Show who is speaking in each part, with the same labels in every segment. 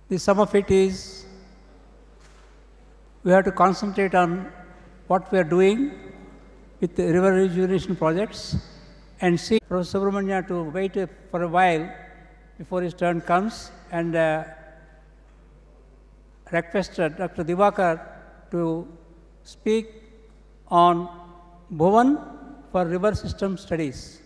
Speaker 1: The sum of it is we have to concentrate on what we are doing with the river rejuvenation projects and see Professor Subramanya to wait for a while before his turn comes and requested Dr. Divakar to speak on Bhuvan for river system studies.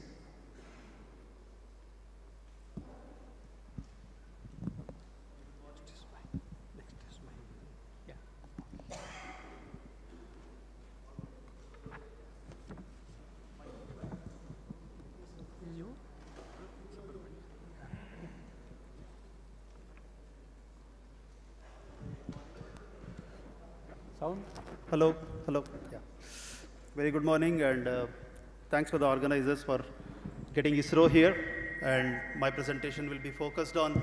Speaker 1: Sound?
Speaker 2: Hello, hello. Yeah. Very good morning, and thanks for the organizers for getting ISRO here. And my presentation will be focused on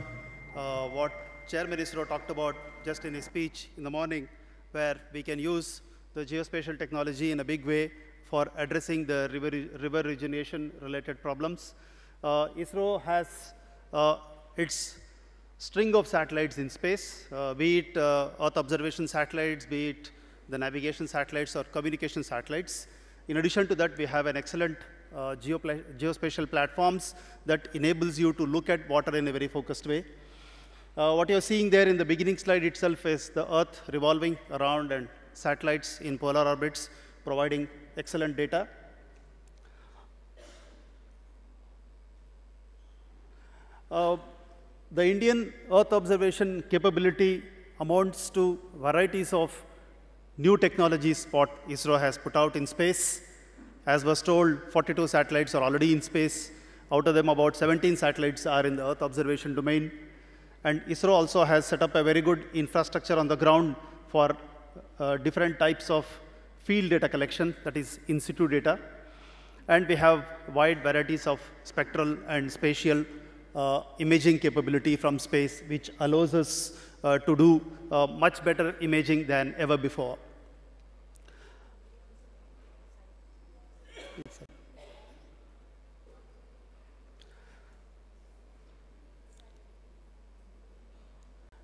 Speaker 2: what Chairman ISRO talked about just in his speech in the morning, where we can use the geospatial technology in a big way for addressing the river rejuvenation related problems. ISRO has its string of satellites in space, be it Earth observation satellites, be it the navigation satellites or communication satellites. In addition to that, we have an excellent geospatial platforms that enables you to look at water in a very focused way. What you're seeing there in the beginning slide itself is the Earth revolving around and satellites in polar orbits providing excellent data. The Indian Earth observation capability amounts to varieties of new technologies what ISRO has put out in space. As was told, 42 satellites are already in space. Out of them, about 17 satellites are in the Earth observation domain. And ISRO also has set up a very good infrastructure on the ground for different types of field data collection, that is in situ data. And we have wide varieties of spectral and spatial imaging capability from space, which allows us to do much better imaging than ever before.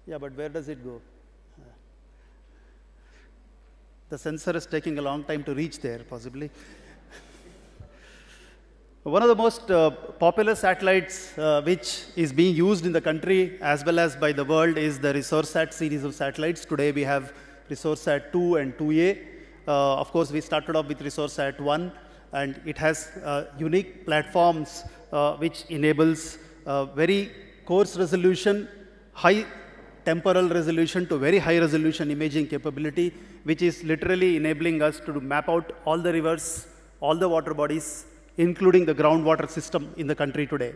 Speaker 2: Yeah, but where does it go? The sensor is taking a long time to reach there, possibly. One of the most popular satellites which is being used in the country as well as by the world is the ResourceSat series of satellites. Today we have ResourceSat 2 and 2A. Of course, we started off with ResourceSat 1, and it has unique platforms which enables very coarse resolution, high temporal resolution to very high resolution imaging capability, which is literally enabling us to map out all the rivers, all the water bodies, including the groundwater system in the country today.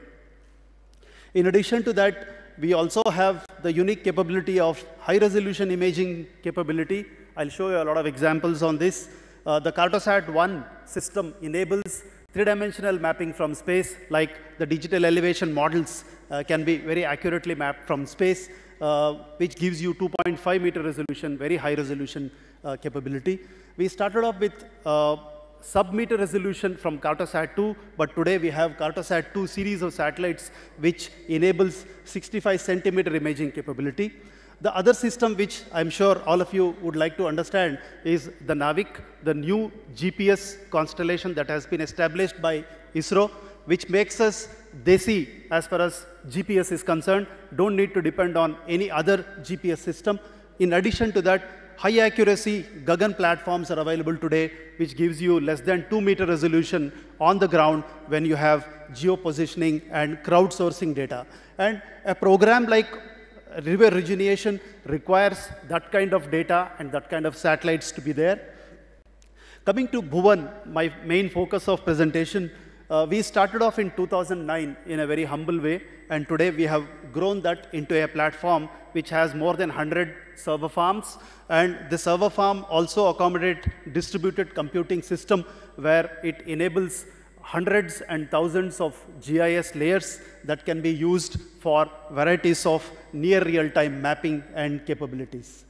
Speaker 2: In addition to that, we also have the unique capability of high-resolution imaging capability. I'll show you a lot of examples on this. The Cartosat 1 system enables three-dimensional mapping from space, like the digital elevation models can be very accurately mapped from space, which gives you 2.5 meter resolution, very high-resolution capability. We started off with sub-meter resolution from Cartosat 2, but today we have Cartosat 2 series of satellites which enables 65 centimeter imaging capability. The other system which I'm sure all of you would like to understand is the NAVIC, the new GPS constellation that has been established by ISRO, which makes us desi as far as GPS is concerned, don't need to depend on any other GPS system. In addition to that, high accuracy Gagan platforms are available today, which gives you less than 2 meter resolution on the ground when you have geopositioning and crowdsourcing data. And a program like river rejuvenation requires that kind of data and that kind of satellites to be there. Coming to Bhuvan, my main focus of presentation, we started off in 2009 in a very humble way, and today we have grown that into a platform which has more than 100 server farms, and the server farm also accommodate distributed computing system where it enables hundreds and thousands of GIS layers that can be used for varieties of near real-time mapping and capabilities.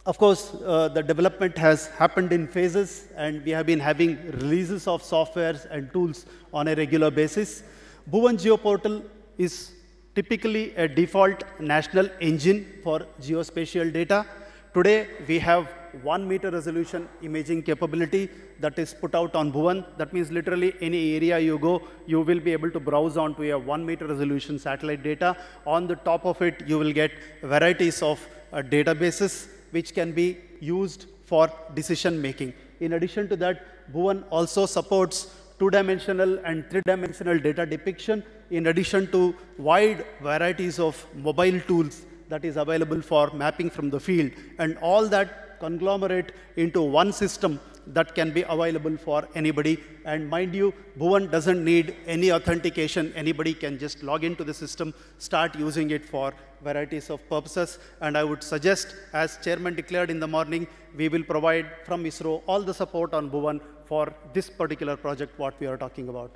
Speaker 2: Of course, the development has happened in phases, and we have been having releases of softwares and tools on a regular basis. Bhuvan Geoportal is typically a default national engine for geospatial data. Today, we have 1 meter resolution imaging capability that is put out on Bhuvan. That means literally any area you go, you will be able to browse onto a 1 meter resolution satellite data. On the top of it, you will get varieties of databases which can be used for decision making. In addition to that, Bhuvan also supports two-dimensional and three-dimensional data depiction, in addition to wide varieties of mobile tools that is available for mapping from the field, and all that conglomerate into one system that can be available for anybody. And mind you, Bhuvan doesn't need any authentication. Anybody can just log into the system, start using it for varieties of purposes. And I would suggest, as chairman declared in the morning, we will provide from ISRO all the support on Bhuvan for this particular project, what we are talking about.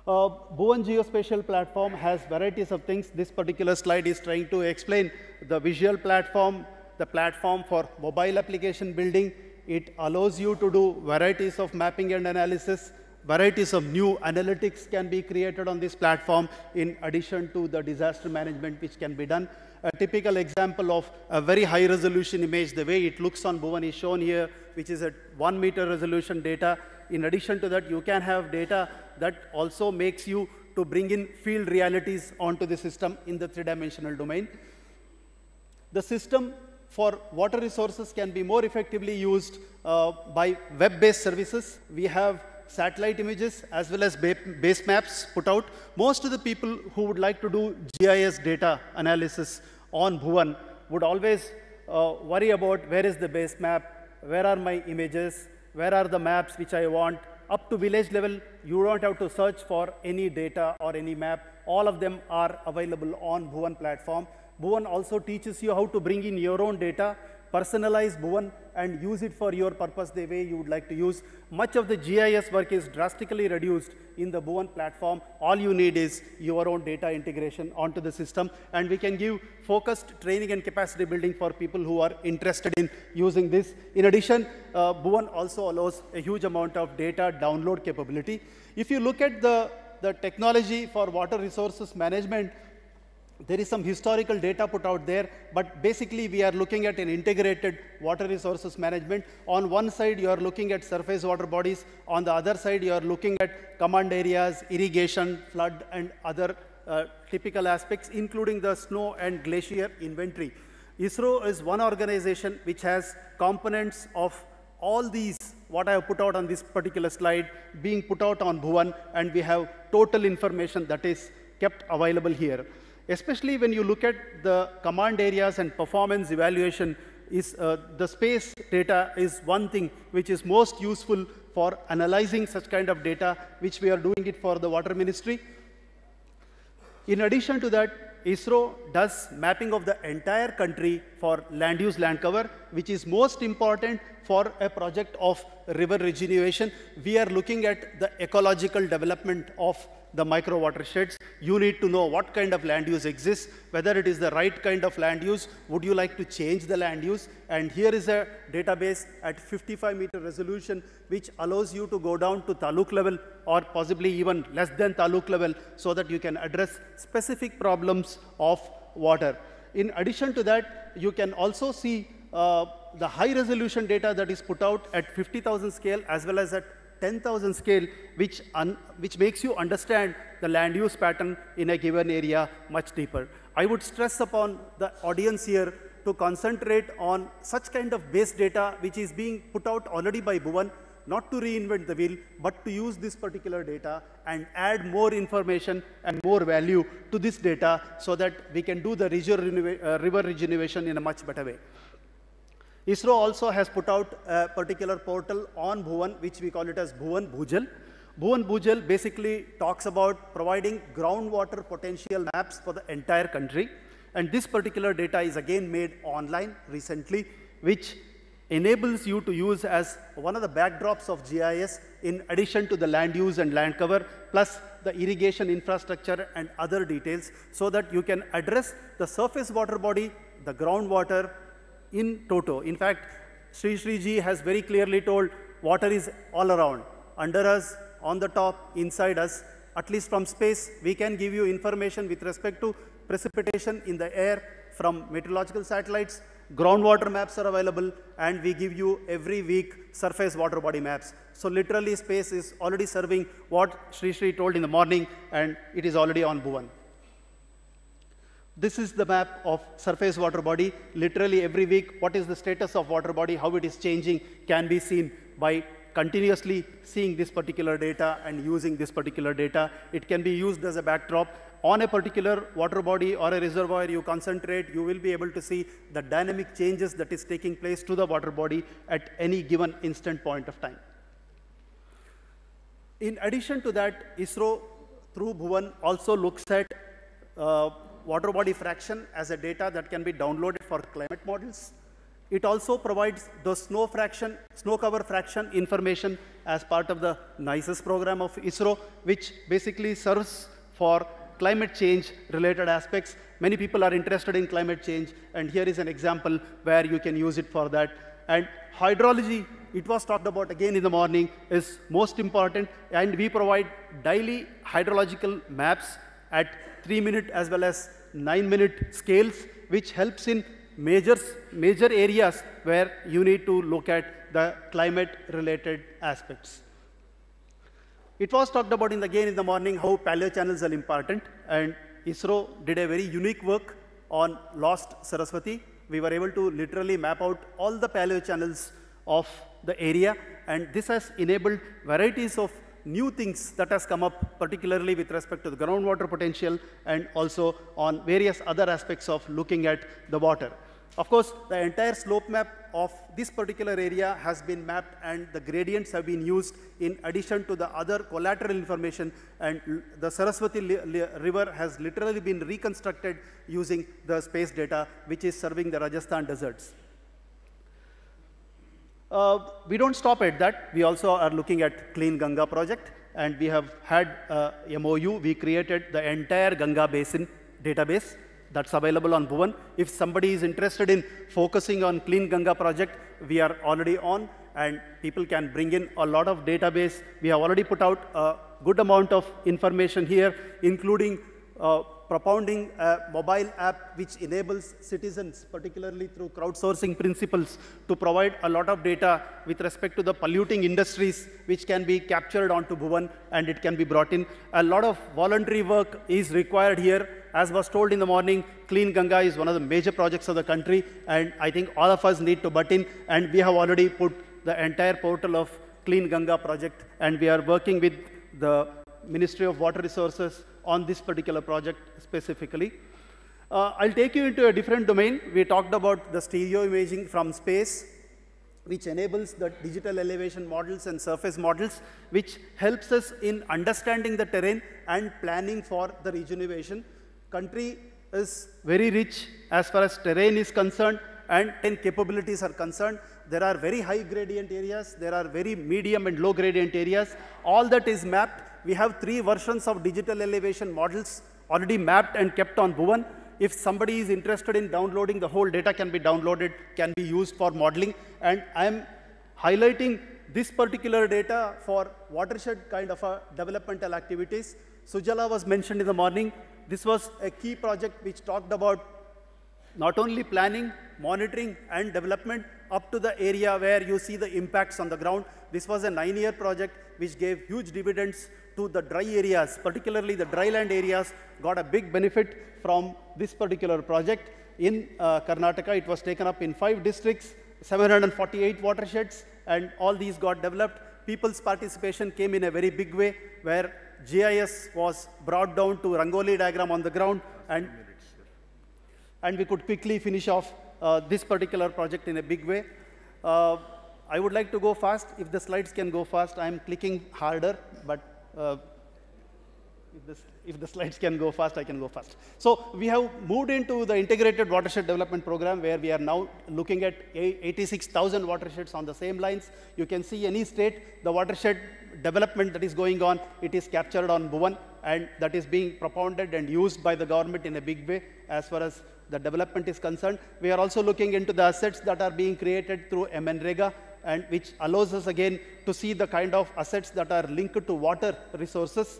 Speaker 2: Bhuvan Geospatial Platform has varieties of things. This particular slide is trying to explain the visual platform, the platform for mobile application building. It allows you to do varieties of mapping and analysis. Varieties of new analytics can be created on this platform, in addition to the disaster management which can be done. A typical example of a very high resolution image, the way it looks on Bhuvan is shown here, which is at 1 meter resolution data. In addition to that, you can have data that also makes you to bring in field realities onto the system in the three-dimensional domain. The system for water resources can be more effectively used by web-based services. We have satellite images as well as base maps put out. Most of the people who would like to do GIS data analysis on Bhuvan would always worry about where is the base map, where are my images, where are the maps which I want. Up to village level, you don't have to search for any data or any map. All of them are available on Bhuvan platform. Bhuvan also teaches you how to bring in your own data, personalize Bhuvan, and use it for your purpose the way you would like to use. Much of the GIS work is drastically reduced in the Bhuvan platform. All you need is your own data integration onto the system, and we can give focused training and capacity building for people who are interested in using this. In addition, Bhuvan also allows a huge amount of data download capability. If you look at the technology for water resources management, there is some historical data put out there, but basically we are looking at an integrated water resources management. On one side, you are looking at surface water bodies. On the other side, you are looking at command areas, irrigation, flood, and other typical aspects, including the snow and glacier inventory. ISRO is one organization which has components of all these, what I have put out on this particular slide, being put out on Bhuvan, and we have total information that is kept available here. Especially when you look at the command areas and performance evaluation, the space data is one thing which is most useful for analyzing such kind of data, which we are doing it for the water ministry. In addition to that, ISRO does mapping of the entire country for land use, land cover, which is most important for a project of river rejuvenation. We are looking at the ecological development of the micro watersheds. You need to know what kind of land use exists, whether it is the right kind of land use, would you like to change the land use. And here is a database at 55-meter resolution, which allows you to go down to taluk level or possibly even less than taluk level, so that you can address specific problems of water. In addition to that, you can also see the high resolution data that is put out at 50,000 scale as well as at 10,000 scale, which makes you understand the land use pattern in a given area much deeper. I would stress upon the audience here to concentrate on such kind of base data which is being put out already by Bhuvan, not to reinvent the wheel, but to use this particular data and add more information and more value to this data so that we can do the river rejuvenation in a much better way. ISRO also has put out a particular portal on Bhuvan, which we call it as Bhuvan Bhujal. Bhuvan Bhujal basically talks about providing groundwater potential maps for the entire country. And this particular data is again made online recently, which enables you to use as one of the backdrops of GIS in addition to the land use and land cover, plus the irrigation infrastructure and other details, so that you can address the surface water body, the groundwater, in toto. In fact, Sri Ji has very clearly told water is all around, under us, on the top, inside us. at least from space, we can give you information with respect to precipitation in the air from meteorological satellites. Groundwater maps are available, and we give you every week surface water body maps. So literally, space is already serving what Sri told in the morning, and it is already on Bhuvan. This is the map of surface water body. Literally every week, what is the status of water body, how it is changing, can be seen by continuously seeing this particular data and using this particular data. It can be used as a backdrop. On a particular water body or a reservoir you concentrate, you will be able to see the dynamic changes that is taking place to the water body at any given instant point of time. In addition to that, ISRO through Bhuvan also looks at water body fraction as a data that can be downloaded for climate models. It also provides the snow cover fraction information as part of the NICES program of ISRO, which basically serves for climate change related aspects. Many people are interested in climate change, and here is an example where you can use it for that. And hydrology, it was talked about again in the morning, is most important, and we provide daily hydrological maps at 3-minute as well as 9-minute scales, which helps in major areas where you need to look at the climate related aspects. It was talked about again in the morning how paleochannels are important, and ISRO did a very unique work on lost Saraswati. We were able to literally map out all the paleochannels of the area, and this has enabled varieties of new things that has come up, particularly with respect to the groundwater potential and also on various other aspects of looking at the water. Of course, the entire slope map of this particular area has been mapped, and the gradients have been used in addition to the other collateral information, and the Saraswati river has literally been reconstructed using the space data, which is serving the Rajasthan deserts. We don't stop at that. We also are looking at Clean Ganga project, and we have had MOU. We created the entire Ganga basin database that's available on Bhuvan. If somebody is interested in focusing on Clean Ganga project, we are already on, and people can bring in a lot of database. We have already put out a good amount of information here, including propounding a mobile app which enables citizens, particularly through crowdsourcing principles, to provide a lot of data with respect to the polluting industries, which can be captured onto Bhuvan and it can be brought in. A lot of voluntary work is required here. As was told in the morning, Clean Ganga is one of the major projects of the country, and I think all of us need to butt in, and we have already put the entire portal of Clean Ganga project, and we are working with the Ministry of Water Resources on this particular project specifically. I'll take you into a different domain. We talked about the stereo imaging from space, which enables the digital elevation models and surface models, which helps us in understanding the terrain and planning for the rejuvenation. Country is very rich as far as terrain is concerned and capabilities are concerned. There are very high gradient areas, there are very medium and low gradient areas. All that is mapped. We have 3 versions of digital elevation models already mapped and kept on Bhuvan. If somebody is interested in downloading, the whole data can be downloaded, can be used for modeling. And I am highlighting this particular data for watershed kind of developmental activities. Sujala was mentioned in the morning. This was a key project which talked about not only planning, monitoring, and development up to the area where you see the impacts on the ground. This was a 9-year project which gave huge dividends to the dry areas, particularly the dryland areas got a big benefit from this particular project. In Karnataka, it was taken up in 5 districts, 748 watersheds, and all these got developed. People's participation came in a very big way, where GIS was brought down to Rangoli diagram on the ground, and we could quickly finish off this particular project in a big way. I would like to go fast. If the slides can go fast, I'm clicking harder, but if the slides can go fast, I can go fast. So we have moved into the integrated watershed development program, where we are now looking at 86,000 watersheds on the same lines. You can see any state, the watershed development that is going on, it is captured on Bhuvan, and that is being propounded and used by the government in a big way as far as the development is concerned. We are also looking into the assets that are being created through MNREGA, and which allows us again to see the kind of assets that are linked to water resources.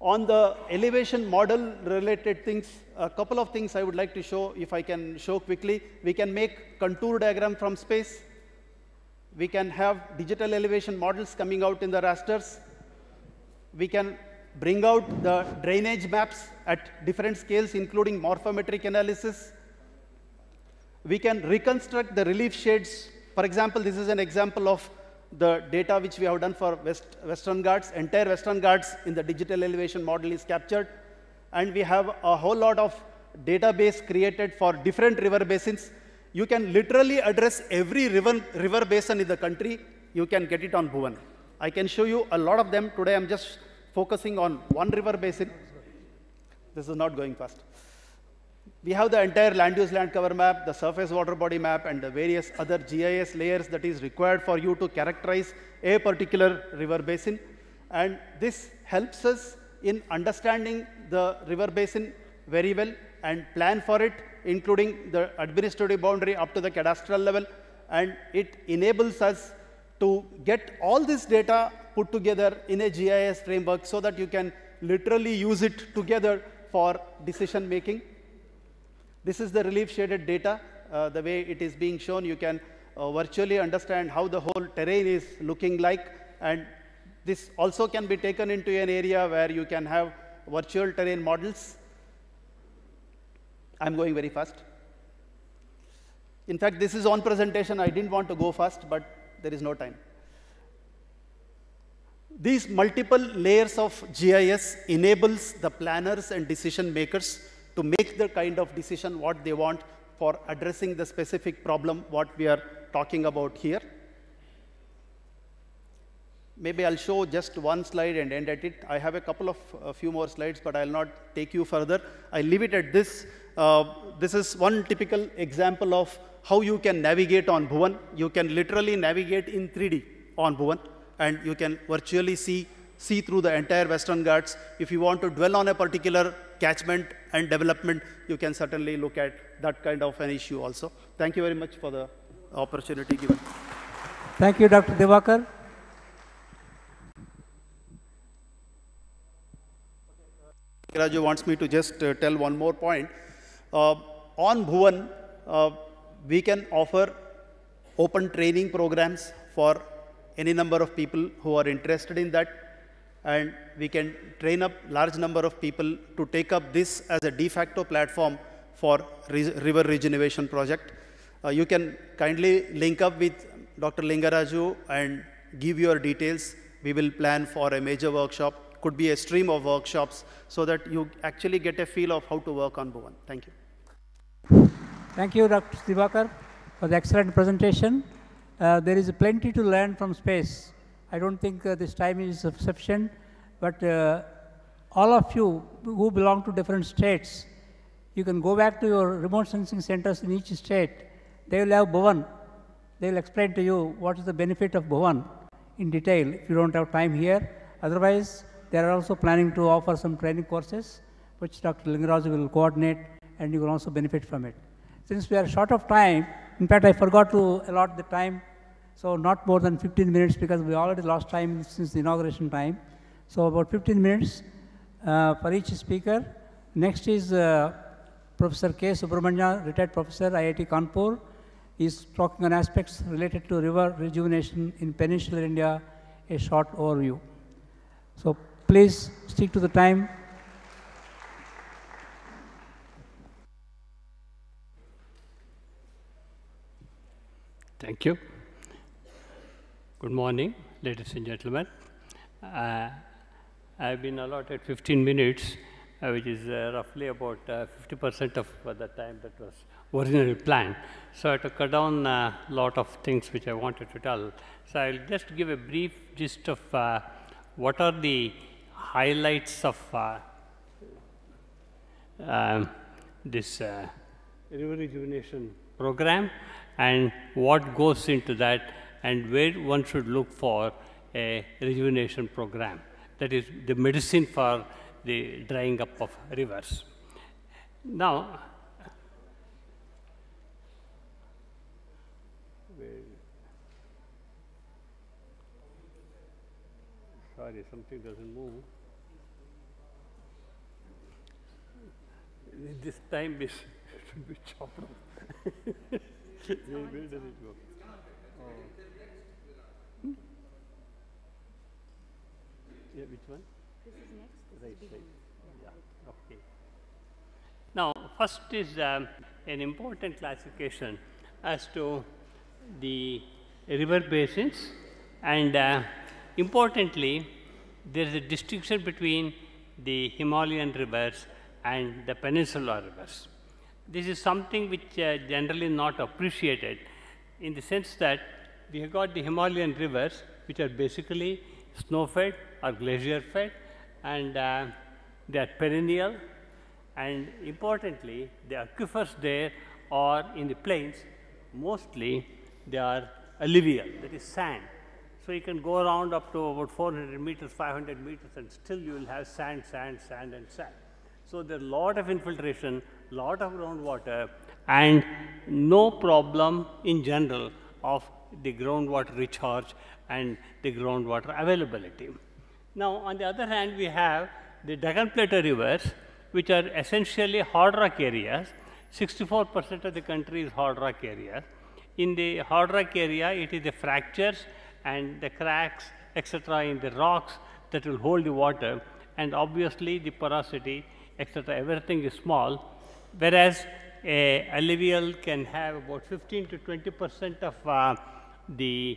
Speaker 2: On the elevation model related things, a couple of things I would like to show, if I can show quickly. We can make contour diagram from space. We can have digital elevation models coming out in the rasters. We can bring out the drainage maps at different scales, including morphometric analysis. We can reconstruct the relief shades. For example, this is an example of the data which we have done for Western Ghats. Entire Western Ghats in the digital elevation model is captured. And we have a whole lot of database created for different river basins. You can literally address every river basin in the country. You can get it on Bhuvan. I can show you a lot of them. Today I'm just focusing on one river basin. This is not going fast. We have the entire land use land cover map, the surface water body map, and the various other GIS layers that is required for you to characterize a particular river basin. And this helps us in understanding the river basin very well and plan for it, including the administrative boundary up to the cadastral level. And it enables us to get all this data put together in a GIS framework so that you can literally use it together for decision making. This is the relief shaded data. The way it is being shown, you can virtually understand how the whole terrain is looking like. And this also can be taken into an area where you can have virtual terrain models. I'm going very fast. In fact, this is on presentation. I didn't want to go fast, but there is no time. These multiple layers of GIS enables the planners and decision makers to make the kind of decision what they want for addressing the specific problem what we are talking about here. Maybe I'll show just one slide and end at it. I have a few more slides, but I'll not take you further. I'll leave it at this. This is one typical example of how you can navigate on Bhuvan. You can literally navigate in 3D on Bhuvan, and you can virtually see through the entire Western Ghats. If you want to dwell on a particular catchment and development, you can certainly look at that kind of an issue also. Thank you very much for the opportunity given.
Speaker 1: Thank you, Dr. Divakar.
Speaker 2: Raju wants me to just tell one more point. On Bhuvan, we can offer open training programs for any number of people who are interested in that. And we can train up large number of people to take up this as a de facto platform for river regeneration project. You can kindly link up with Dr. Lingaraju and give your details. We will plan for a major workshop. Could be a stream of workshops so that you actually get a feel of how to work on Bhuvan. Thank you.
Speaker 1: Thank you, Dr. Divakar, for the excellent presentation. There is plenty to learn from space. I don't think this time is sufficient, but all of you who belong to different states, you can go back to your remote sensing centers in each state. They will have Bhuvan. They will explain to you what is the benefit of Bhuvan in detail if you don't have time here. Otherwise, they are also planning to offer some training courses, which Dr. Lingaraju will coordinate, and you will also benefit from it. Since we are short of time, in fact, I forgot to allot the time. So not more than 15 minutes because we already lost time since the inauguration time. So about 15 minutes for each speaker. Next is Professor K. Subramanya, retired professor, IIT Kanpur. He's talking on aspects related to river rejuvenation in peninsular India, a short overview. So please stick to the time.
Speaker 3: Thank you. Good morning, ladies and gentlemen. I've been allotted 15 minutes, which is roughly about 50% of the time that was originally planned. So I had to cut down a lot of things which I wanted to tell. So I'll just give a brief gist of what are the highlights of this river rejuvenation program and what goes into that and where one should look for a rejuvenation program. That is the medicine for the drying up of rivers. Now, sorry, something doesn't move. This time is should be chopped off. Where does it go? Yeah, which one?
Speaker 4: This is next.
Speaker 3: Right side. Yeah. Okay. Now, first is an important classification as to the river basins, and importantly, there is a distinction between the Himalayan rivers and the peninsular rivers. This is something which generally not appreciated, in the sense that we have got the Himalayan rivers, which are basically snow-fed or glacier-fed, and they are perennial, and importantly, the aquifers there or in the plains, mostly they are alluvial, that is sand. So you can go around up to about 400 meters, 500 meters, and still you will have sand, sand, sand, and sand. So there is a lot of infiltration, lot of groundwater, and no problem in general of the groundwater recharge and the groundwater availability. Now, on the other hand, we have the Deccan Plateau rivers, which are essentially hard rock areas. 64% of the country is hard rock area. In the hard rock area, it is the fractures and the cracks, etc., in the rocks that will hold the water, and obviously the porosity, etc., everything is small, whereas a alluvial can have about 15 to 20% of the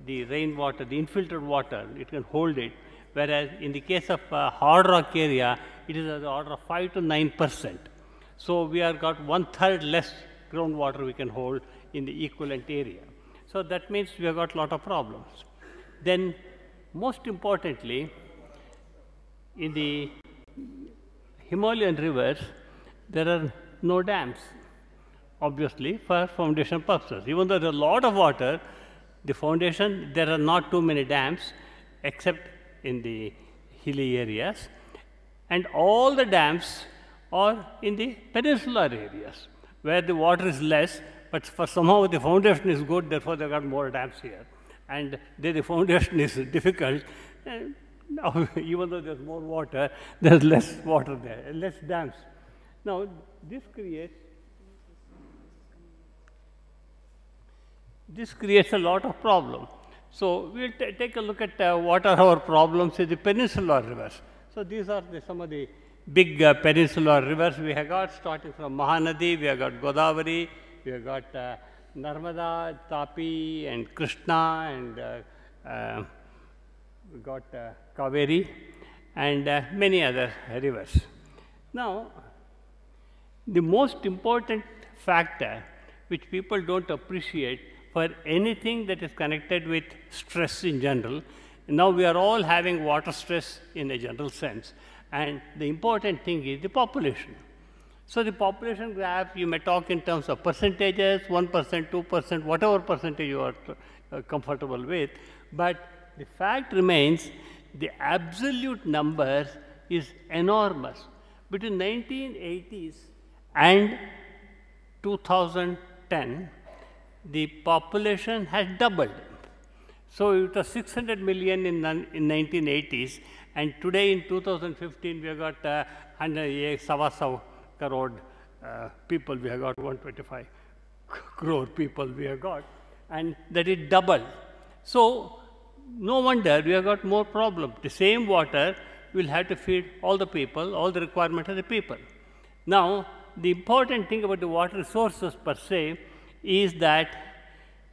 Speaker 3: rainwater, the infiltrated water, it can hold it, whereas in the case of hard rock area, it is of the order of 5 to 9%. So we have got 1/3 less groundwater we can hold in the equivalent area. So that means we have got a lot of problems. Then, most importantly, in the Himalayan rivers, there are no dams, obviously, for foundation purposes. Even though there is a lot of water, the foundation, there are not too many dams, except in the hilly areas. And all the dams are in the peninsular areas, where the water is less, but for somehow the foundation is good, therefore they got more dams here. And there the foundation is difficult. Now, even though there's more water, there's less water there, less dams. Now, this creates a lot of problem. So we'll take a look at what are our problems in the peninsular rivers. So these are some of the big peninsular rivers we have got, starting from Mahanadi, we have got Godavari, we have got Narmada, Tapi, and Krishna, and we got Kaveri, and many other rivers. Now, the most important factor which people don't appreciate for anything that is connected with stress in general, now we are all having water stress in a general sense, and the important thing is the population. So the population graph, you may talk in terms of percentages, 1%, 2%, whatever percentage you are comfortable with, but the fact remains the absolute number is enormous. Between 1980s and 2010, the population has doubled. So it was 600 million in 1980s, and today in 2015 we have got 100 crore people, we have got 125 crore people we have got, and that is double. So no wonder we have got more problem. The same water will have to feed all the people, all the requirement of the people. Now, the important thing about the water resources per se is that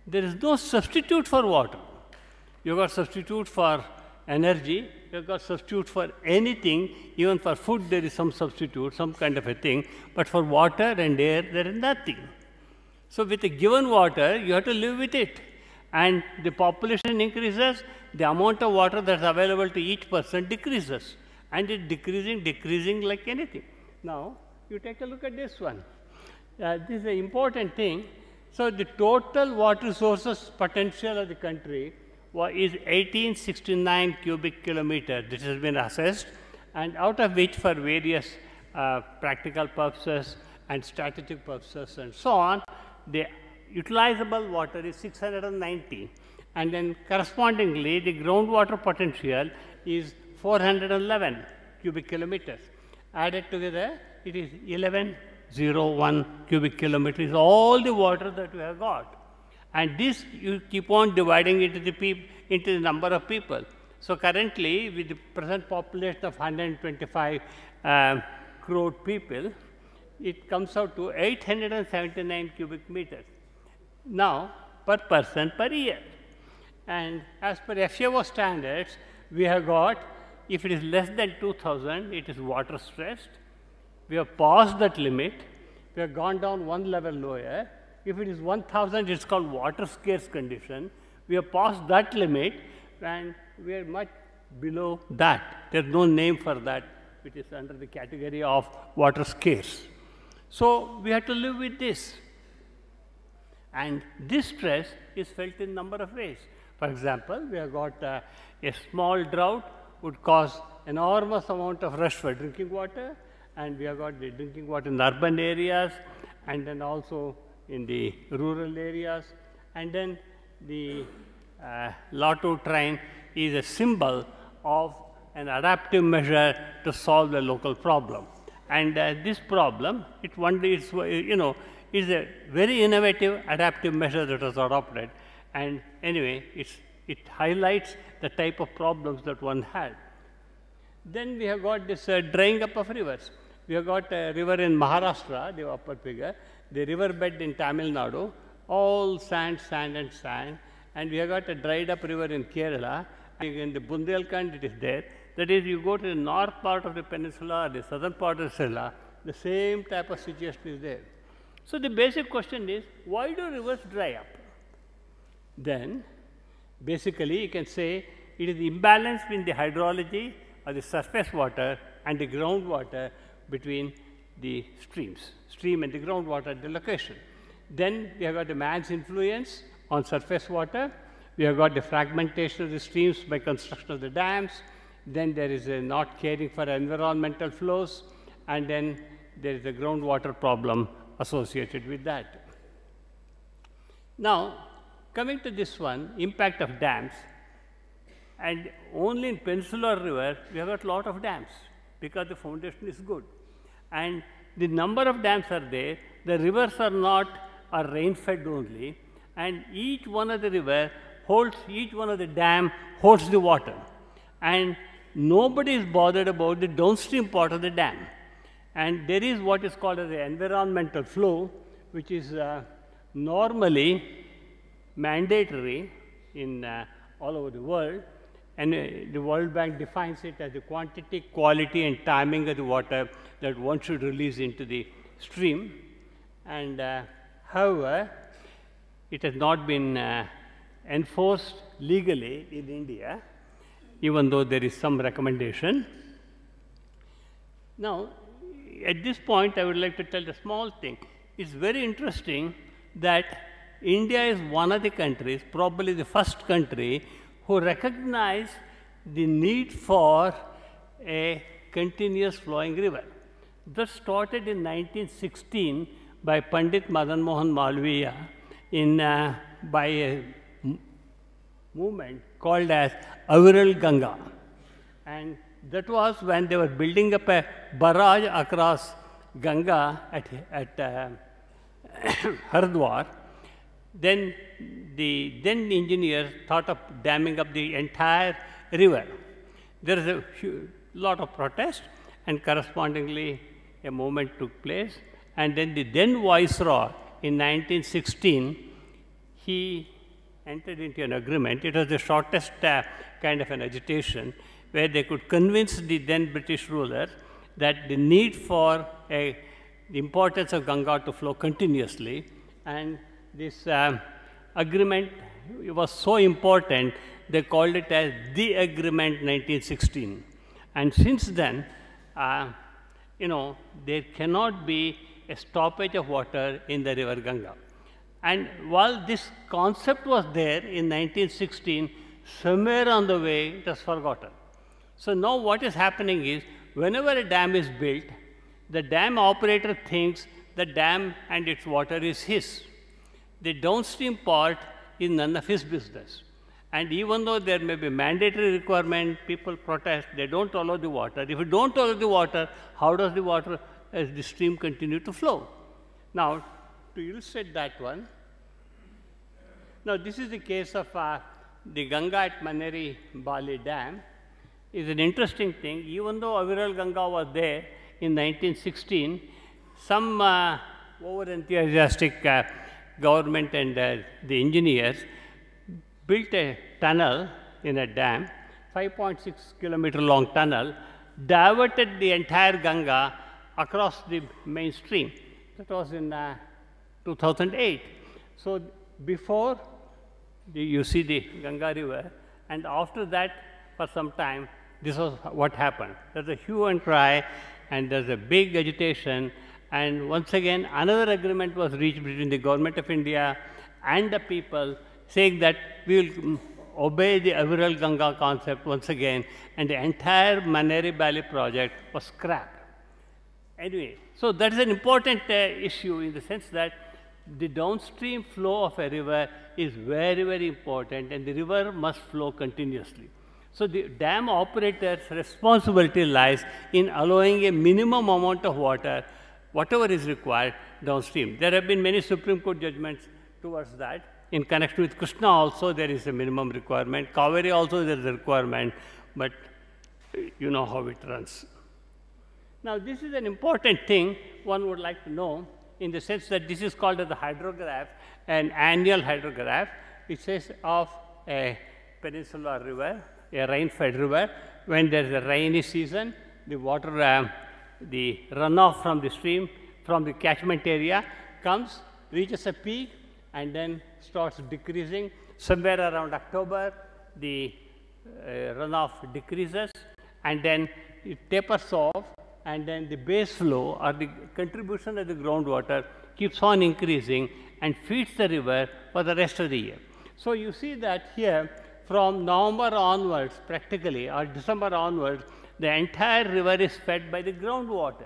Speaker 3: there is no substitute for water. You have got substitute for energy, you have got substitute for anything, even for food there is some substitute, some kind of a thing, but for water and air there is nothing. So with a given water, you have to live with it. And the population increases, the amount of water that's available to each person decreases. And it's decreasing like anything. Now, you take a look at this one. This is an important thing. So the total water resources potential of the country is 1869 cubic kilometers. This has been assessed, and out of which, for various practical purposes and strategic purposes and so on, the utilizable water is 690, and then correspondingly the groundwater potential is 411 cubic kilometers. Added together, it is 1101 cubic kilometers, all the water that we have got. And this you keep on dividing into the number of people. So currently, with the present population of 125 crore people, it comes out to 879 cubic meters now per person per year. And as per FAO standards, we have got, if it is less than 2000, it is water stressed. We have passed that limit. We have gone down one level lower. If it is 1000, it's called water scarce condition. We have passed that limit, and we are much below that. There's no name for that, which is under the category of water scarce. So we have to live with this. And this stress is felt in a number of ways. For example, we have got a small drought would cause enormous amount of rush for drinking water, and we have got the drinking water in the urban areas, and then also in the rural areas. And then the Lotto train is a symbol of an adaptive measure to solve the local problem. And this problem, is a very innovative adaptive measure that was adopted. And anyway, it highlights the type of problems that one had. Then we have got this drying up of rivers. We have got a river in Maharashtra, the upper figure, the riverbed in Tamil Nadu, all sand, sand, and sand. And we have got a dried up river in Kerala. In the Bundelkhand, it is there. That is, you go to the north part of the peninsula or the southern part of Sri Lanka, the same type of situation is there. So the basic question is, why do rivers dry up? Then, basically, you can say it is the imbalance between the hydrology or the surface water and the groundwater between the stream and the groundwater at the location. Then we have got the man's influence on surface water. We have got the fragmentation of the streams by construction of the dams. Then there is a not caring for environmental flows, and then there is a groundwater problem associated with that. Now, coming to this one, impact of dams, and only in Peninsular River, we have got a lot of dams because the foundation is good. And the number of dams are there, the rivers are rain-fed only, and each one of the river holds, each one of the dam holds the water. And nobody is bothered about the downstream part of the dam. And there is what is called as the environmental flow, which is normally mandatory in all over the world. And the World Bank defines it as the quantity, quality, and timing of the water that one should release into the stream. And however, it has not been enforced legally in India, even though there is some recommendation. Now, at this point, I would like to tell a small thing. It's very interesting that India is one of the countries, probably the first country, who recognized the need for a continuous flowing river. That started in 1916 by Pandit Madan Mohan Malviya by a movement called as Aviral Ganga. And that was when they were building up a barrage across Ganga at Haridwar. Then the then engineers thought of damming up the entire river. There is a lot of protest, and correspondingly a movement took place. And then the then Viceroy in 1916, he entered into an agreement. It was the shortest kind of an agitation, where they could convince the then British ruler that the need for the importance of Ganga to flow continuously, and this agreement was so important, they called it as the Agreement 1916. And since then, there cannot be a stoppage of water in the river Ganga. And while this concept was there in 1916, somewhere on the way it was forgotten. So now what is happening is, whenever a dam is built, the dam operator thinks the dam and its water is his. The downstream part is none of his business. And even though there may be mandatory requirement, people protest, they don't allow the water. If you don't allow the water, how does the water as the stream continued to flow. Now, to illustrate that one, now this is the case of the Ganga at Maneri Bali Dam. Is an interesting thing. Even though Aviral Ganga was there in 1916, some over-enthusiastic government and the engineers built a tunnel in a dam, 5.6 kilometer long tunnel, diverted the entire Ganga across the main stream. That was in 2008. So before you see the Ganga river, and after that for some time, this was what happened. There's a hue and cry, and there's a big agitation, and once again another agreement was reached between the Government of India and the people, saying that we will obey the Aviral Ganga concept once again, and the entire Maneri Valley project was scrapped. Anyway, so that is an important issue in the sense that the downstream flow of a river is very, very important, and the river must flow continuously. So the dam operator's responsibility lies in allowing a minimum amount of water, whatever is required downstream. There have been many Supreme Court judgments towards that. In connection with Krishna also there is a minimum requirement. Kaveri also there is a requirement, but you know how it runs. Now this is an important thing one would like to know, in the sense that this is called as the hydrograph, an annual hydrograph. It says of a peninsular river, a rain-fed river. When there is a rainy season, the water, the runoff from the stream, from the catchment area comes, reaches a peak, and then starts decreasing. Somewhere around October, the runoff decreases, and then it tapers off, and then the base flow or the contribution of the groundwater keeps on increasing and feeds the river for the rest of the year. So you see that here, from November onwards, practically, or December onwards, the entire river is fed by the groundwater,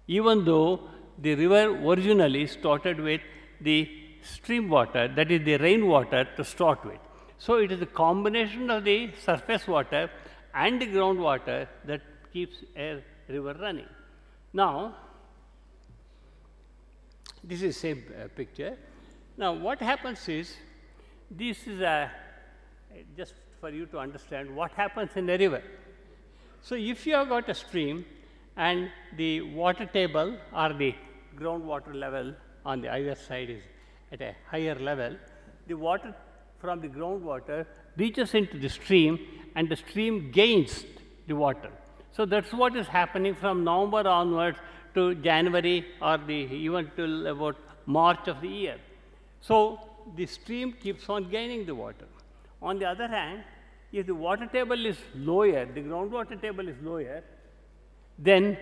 Speaker 3: even though the river originally started with the stream water, that is the rainwater to start with. So it is a combination of the surface water and the groundwater that keeps a river running. Now, this is the same picture. Now, what happens is, this is just for you to understand what happens in a river. So if you have got a stream and the water table or the groundwater level on the either side is at a higher level, the water from the groundwater reaches into the stream and the stream gains the water. So that's what is happening from November onwards to January or even till about March of the year. So the stream keeps on gaining the water. On the other hand, if the water table is lower, the groundwater table is lower, then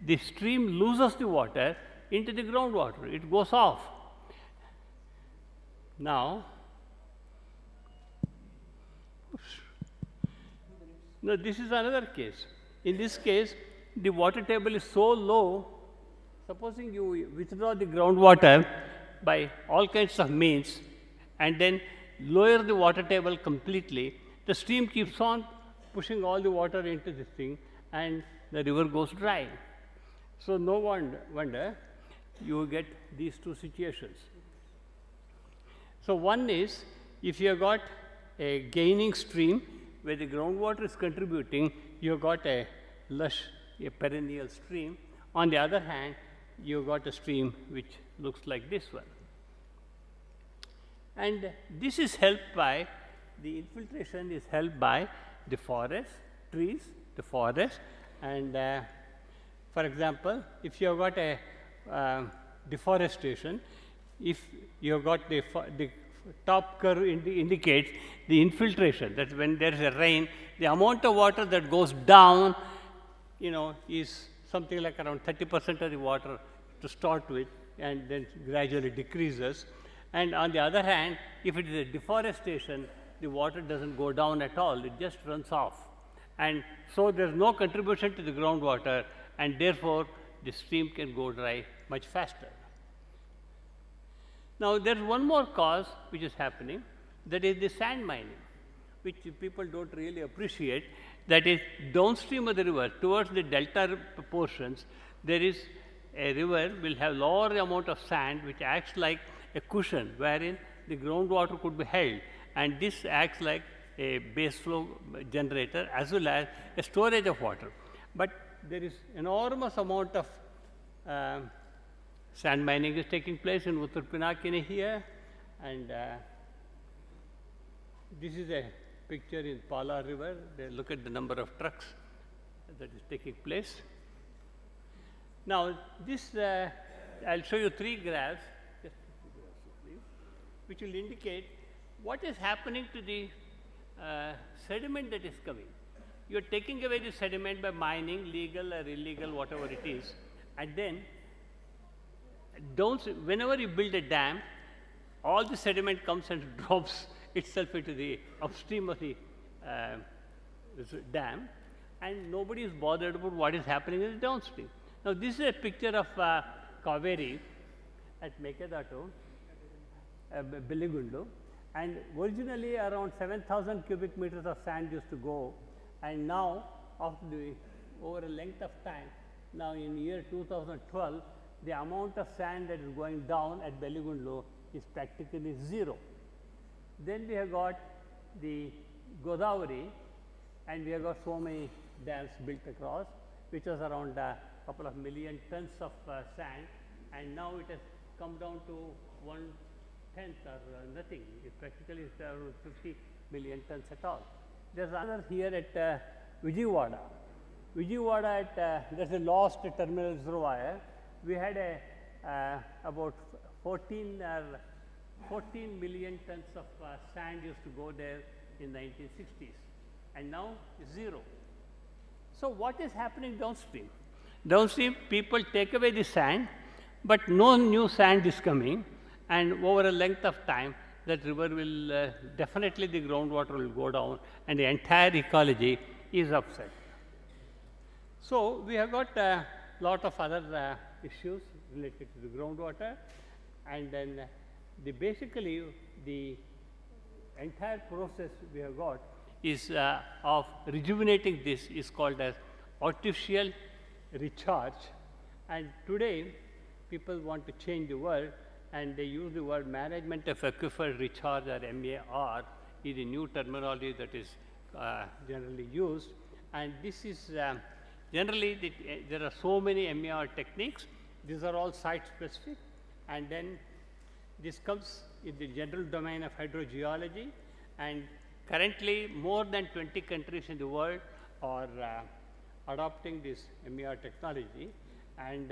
Speaker 3: the stream loses the water into the groundwater. It goes off. Now, this is another case. In this case, the water table is so low, supposing you withdraw the groundwater by all kinds of means and then lower the water table completely, the stream keeps on pushing all the water into this thing and the river goes dry. So no wonder you get these two situations. So one is, if you have got a gaining stream where the groundwater is contributing, you have got a lush, a perennial stream. On the other hand, you have got a stream which looks like this one. And this is helped by, the infiltration is helped by the forest, trees, the forest, and for example, if you have got a deforestation, if you have got the top curve indicates the infiltration, that when there is a rain, the amount of water that goes down, is something like around 30% of the water to start with, and then gradually decreases. And on the other hand, if it is a deforestation, the water doesn't go down at all, it just runs off. And so there's no contribution to the groundwater, and therefore the stream can go dry much faster. Now there's one more cause which is happening, that is the sand mining, which people don't really appreciate. That is, downstream of the river, towards the delta portions, there is a river will have lower amount of sand which acts like a cushion wherein the groundwater could be held, and this acts like a base flow generator as well as a storage of water. But there is enormous amount of sand mining is taking place in Uttar Pinakini here, and this is a picture in Pala River. Look at the number of trucks that is taking place. Now, this I'll show you 3 graphs, just which will indicate what is happening to the sediment that is coming. You are taking away the sediment by mining, legal or illegal, whatever it is, and then whenever you build a dam, all the sediment comes and drops itself into the upstream of the dam, and nobody is bothered about what is happening in the downstream. Now, this is a picture of Kaveri at Mekadatu, Beligundu, and originally around 7,000 cubic meters of sand used to go, and now over a length of time, now in year 2012, the amount of sand that is going down at Beligundu is practically 0. Then we have got the Godavari, and we have got so many dams built across, which was around a couple of million tons of sand, and now it has come down to 1/10 or nothing. It practically is around 50 million tons at all. There's another here at Vijayawada. Vijayawada there's a lost terminal reservoir. We had about 14 million tons of sand used to go there in 1960s, and now it's 0. So what is happening downstream? Downstream, people take away the sand, but no new sand is coming, and over a length of time, that river will definitely the groundwater will go down, and the entire ecology is upset. So we have got a lot of other issues related to the groundwater, and then basically the entire process we have got is of rejuvenating this is called as artificial recharge, and today people want to change the word, and they use the word management of aquifer recharge, or MAR is the new terminology that is generally used, and this is generally there are so many MAR techniques. These are all site specific, and then this comes in the general domain of hydrogeology, and currently more than 20 countries in the world are adopting this MAR technology, and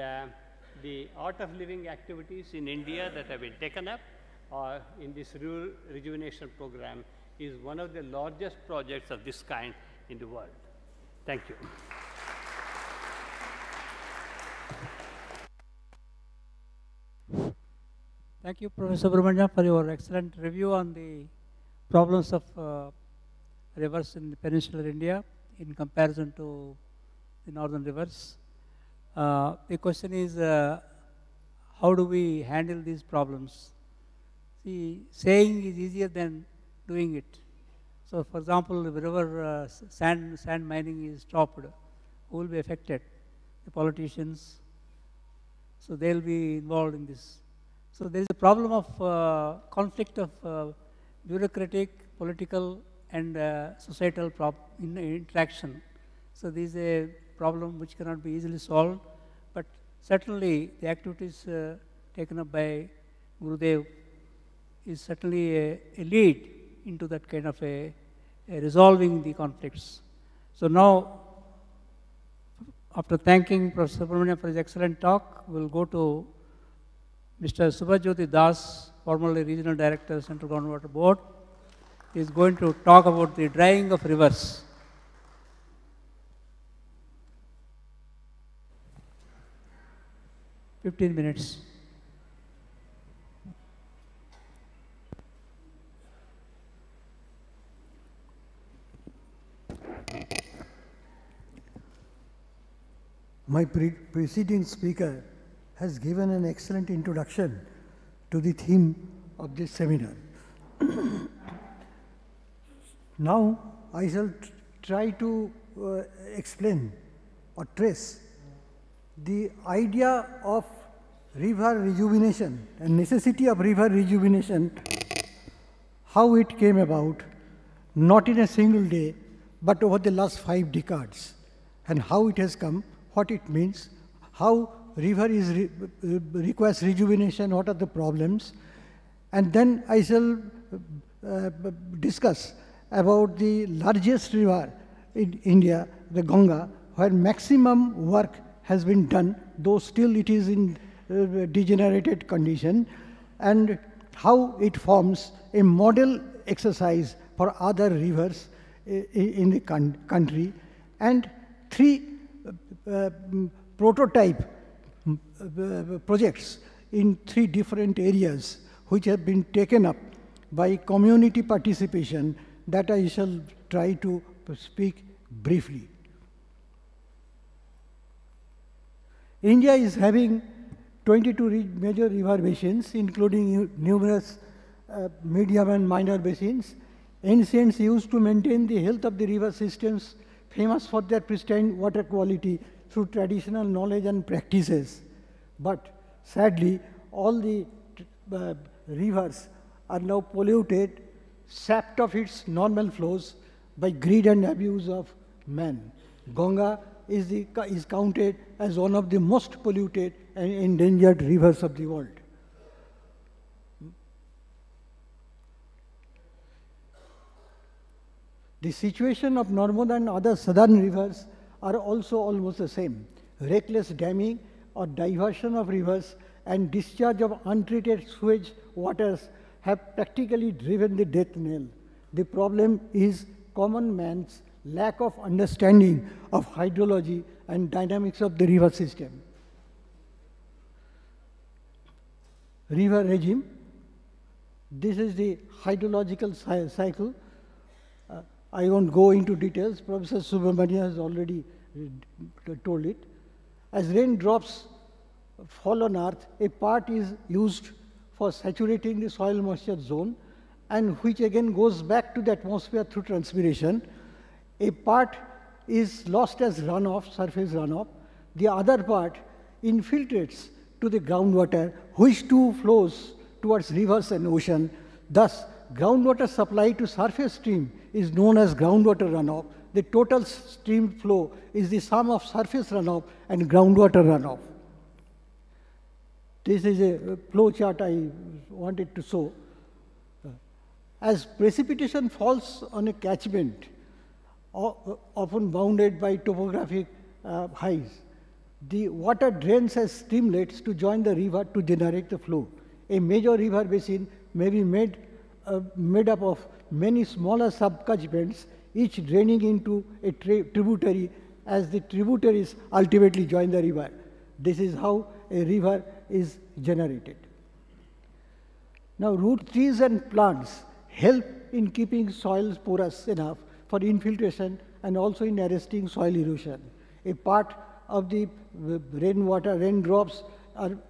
Speaker 3: the art of living activities in India that have been taken up in this rejuvenation program is one of the largest projects of this kind in the world. Thank you.
Speaker 1: Thank you, Professor Subramanya, for your excellent review on the problems of rivers in the peninsular India in comparison to the northern rivers. The question is, how do we handle these problems? See, saying is easier than doing it. So, for example, if river sand mining is stopped, who will be affected? The politicians. So, they will be involved in this. So, there is a problem of conflict of bureaucratic, political, and societal interaction. So, this is a problem which cannot be easily solved, but certainly the activities taken up by Gurudev is certainly a lead into that kind of a resolving the conflicts. So now, after thanking Professor Subramanya for his excellent talk, we will go to Mr. Subhajyoti Das, formerly Regional Director, Central Groundwater Board. He is going to talk about the drying of rivers. "15 minutes.
Speaker 4: My preceding speaker has given an excellent introduction to the theme of this seminar. Now, I shall try to explain or trace the idea of river rejuvenation and necessity of river rejuvenation, how it came about, not in a single day, but over the last 5 decades, and how it has come, what it means, how river requires rejuvenation, what are the problems, and then I shall discuss about the largest river in India, the Ganga, where maximum work has been done, though still it is in degenerated condition, and how it forms a model exercise for other rivers in the country, and 3 prototype projects in 3 different areas which have been taken up by community participation that I shall try to speak briefly. India is having 22 major river basins, including numerous medium and minor basins. Ancients used to maintain the health of the river systems, famous for their pristine water quality through traditional knowledge and practices. But sadly, all the rivers are now polluted, sapped of its normal flows by greed and abuse of man. Ganga is counted as one of the most polluted and endangered rivers of the world. The situation of Narmada and other southern rivers are also almost the same. Reckless damming or diversion of rivers and discharge of untreated sewage waters have practically driven the death knell. The problem is common man's lack of understanding of hydrology and dynamics of the river system. River regime. This is the hydrological cycle. I won't go into details. Professor Subramania has already told it. As raindrops fall on earth, a part is used for saturating the soil moisture zone, and which again goes back to the atmosphere through transpiration. A part is lost as runoff, surface runoff. The other part infiltrates to the groundwater, which too flows towards rivers and ocean. Thus, groundwater supply to surface stream is known as groundwater runoff. The total stream flow is the sum of surface runoff and groundwater runoff. This is a flow chart I wanted to show. As precipitation falls on a catchment, often bounded by topographic highs, the water drains as streamlets to join the river to generate the flow. A major river basin may be made up of many smaller subcatchments, each draining into a tributary as the tributaries ultimately join the river. This is how a river is generated. Now, root trees and plants help in keeping soils porous enough for infiltration and also in arresting soil erosion. A part of the raindrops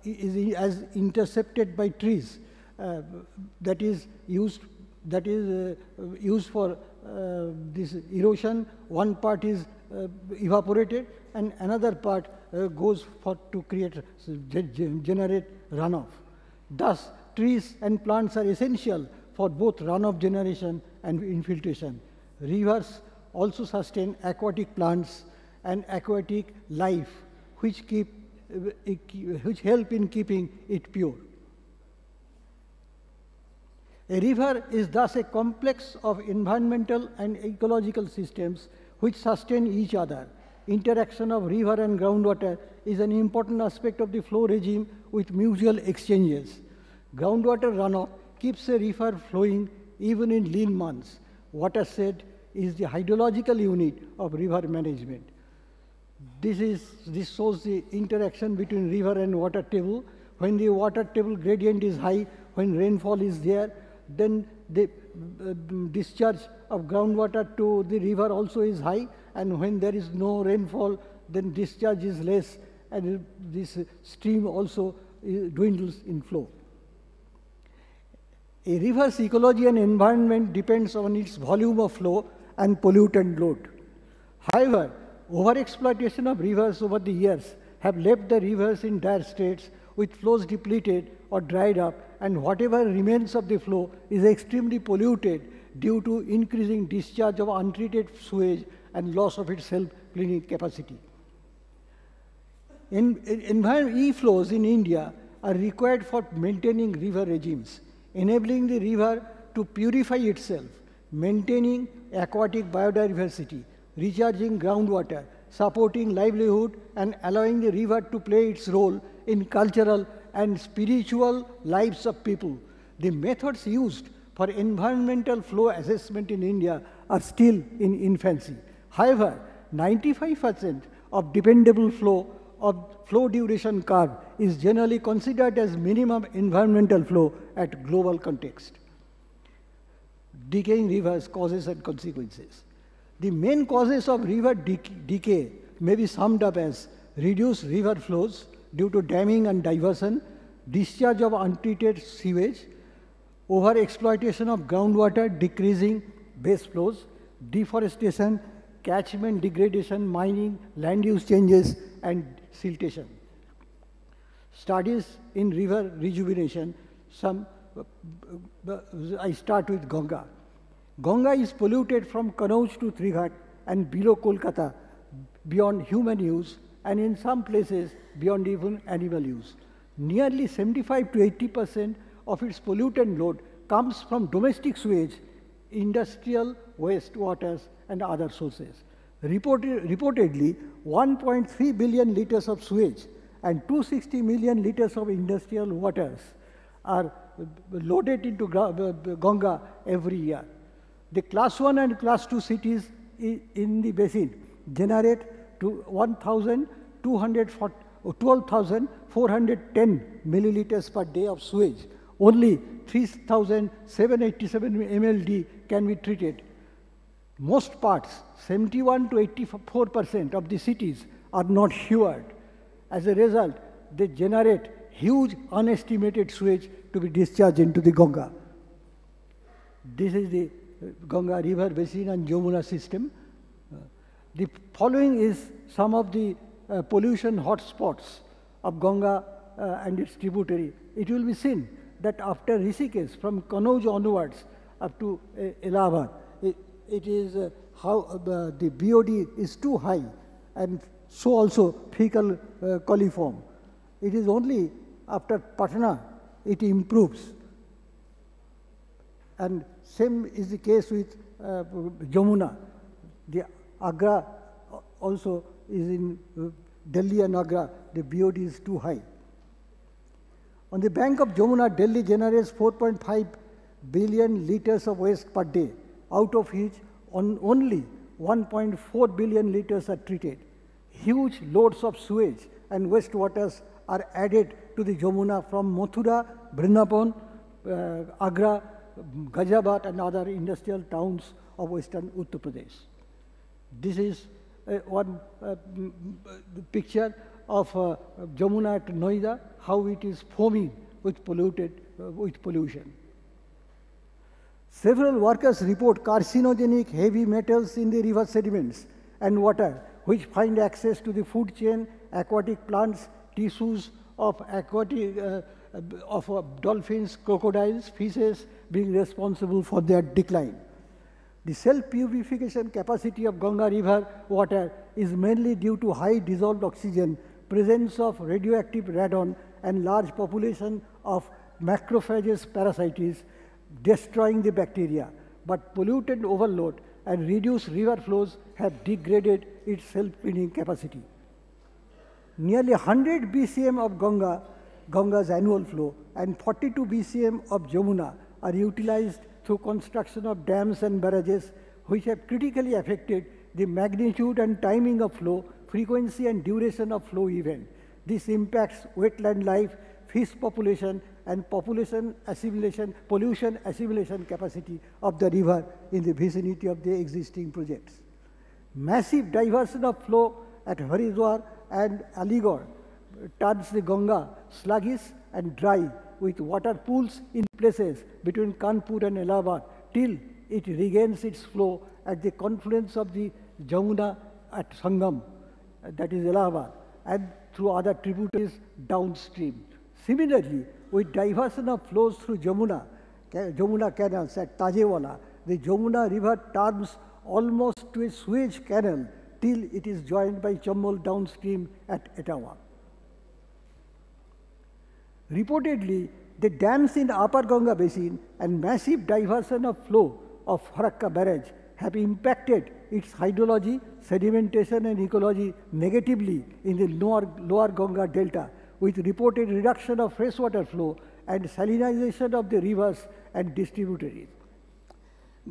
Speaker 4: is as intercepted by trees that is used for this erosion. One part is evaporated and another part goes to generate runoff. Thus, trees and plants are essential for both runoff generation and infiltration. Rivers also sustain aquatic plants and aquatic life, which help in keeping it pure. A river is thus a complex of environmental and ecological systems which sustain each other. Interaction of river and groundwater is an important aspect of the flow regime with mutual exchanges. Groundwater runoff keeps a river flowing even in lean months. Watershed is the hydrological unit of river management. This shows the interaction between river and water table. When the water table gradient is high, when rainfall is there, then the discharge of groundwater to the river also is high, and when there is no rainfall, then discharge is less, and this stream also dwindles in flow. A river's ecology and environment depends on its volume of flow and pollutant load. However, overexploitation of rivers over the years have left the rivers in dire straits with flows depleted or dried up, and whatever remains of the flow is extremely polluted due to increasing discharge of untreated sewage and loss of its self-cleaning capacity. E-flows in India are required for maintaining river regimes, enabling the river to purify itself, maintaining aquatic biodiversity, recharging groundwater, supporting livelihood, and allowing the river to play its role in cultural and spiritual lives of people. The methods used for environmental flow assessment in India are still in infancy. However, 95% of dependable flow duration curve is generally considered as minimum environmental flow at global context. Decaying rivers, causes and consequences. The main causes of river decay may be summed up as reduced river flows due to damming and diversion, discharge of untreated sewage, over-exploitation of groundwater, decreasing base flows, deforestation, catchment degradation, mining, land use changes, and siltation. Studies in river rejuvenation, I start with Ganga. Ganga is polluted from Kanauj to Trighat and below Kolkata beyond human use, and in some places beyond even animal use. Nearly 75 to 80% of its pollutant load comes from domestic sewage, industrial waste waters, and other sources. Reportedly, 1.3 billion liters of sewage and 260 million liters of industrial waters are loaded into Ganga every year. The class 1 and class 2 cities in the basin generate to 12,410 milliliters per day of sewage. Only 3,787 MLD can be treated. Most parts, 71 to 84% of the cities are not sewered. As a result, they generate huge unestimated sewage to be discharged into the Ganga. This is the Ganga river basin and Yamuna system. The following is some of the pollution hotspots of Ganga and its tributary. It will be seen that after Rishikesh, from Kanauj onwards up to Allahabad, it is how the BOD is too high, and so also fecal coliform. It is only after Patna it improves. And same is the case with Jamuna. The Agra also is in Delhi and Agra, the BOD is too high. On the bank of Jamuna, Delhi generates 4.5 billion liters of waste per day, out of which only 1.4 billion liters are treated. Huge loads of sewage and wastewaters are added to the Jamuna from Mathura, Vrindavan, Agra, Ghaziabad, and other industrial towns of western Uttar Pradesh. This is one picture of Jamuna at Noida, how it is foaming with pollution. Several workers report carcinogenic heavy metals in the river sediments and water, which find access to the food chain, aquatic plants, tissues of dolphins, crocodiles, fishes being responsible for their decline. The self-purification capacity of Ganga river water is mainly due to high dissolved oxygen, presence of radioactive radon, and large population of macrophages parasites destroying the bacteria. But pollutant overload and reduced river flows have degraded its self-cleaning capacity. Nearly 100 BCM of Ganga's annual flow and 42 BCM of Jamuna are utilized through construction of dams and barrages, which have critically affected the magnitude and timing of flow, frequency and duration of flow event. This impacts wetland life, fish population, and pollution assimilation capacity of the river in the vicinity of the existing projects. Massive diversion of flow at Haridwar and Aligarh turns the Ganga sluggish and dry, with water pools in places between Kanpur and Allahabad till it regains its flow at the confluence of the Jamuna at Sangam, that is Allahabad, and through other tributaries downstream. Similarly, with diversion of flows through Jamuna canals at Tajewala, the Jamuna river turns almost to a sewage canal till it is joined by Chambal downstream at Etawah. Reportedly, the dams in Upper Ganga basin and massive diversion of flow of Farakka barrage have impacted its hydrology, sedimentation and ecology negatively in the lower Ganga delta, with reported reduction of freshwater flow and salinization of the rivers and distributaries.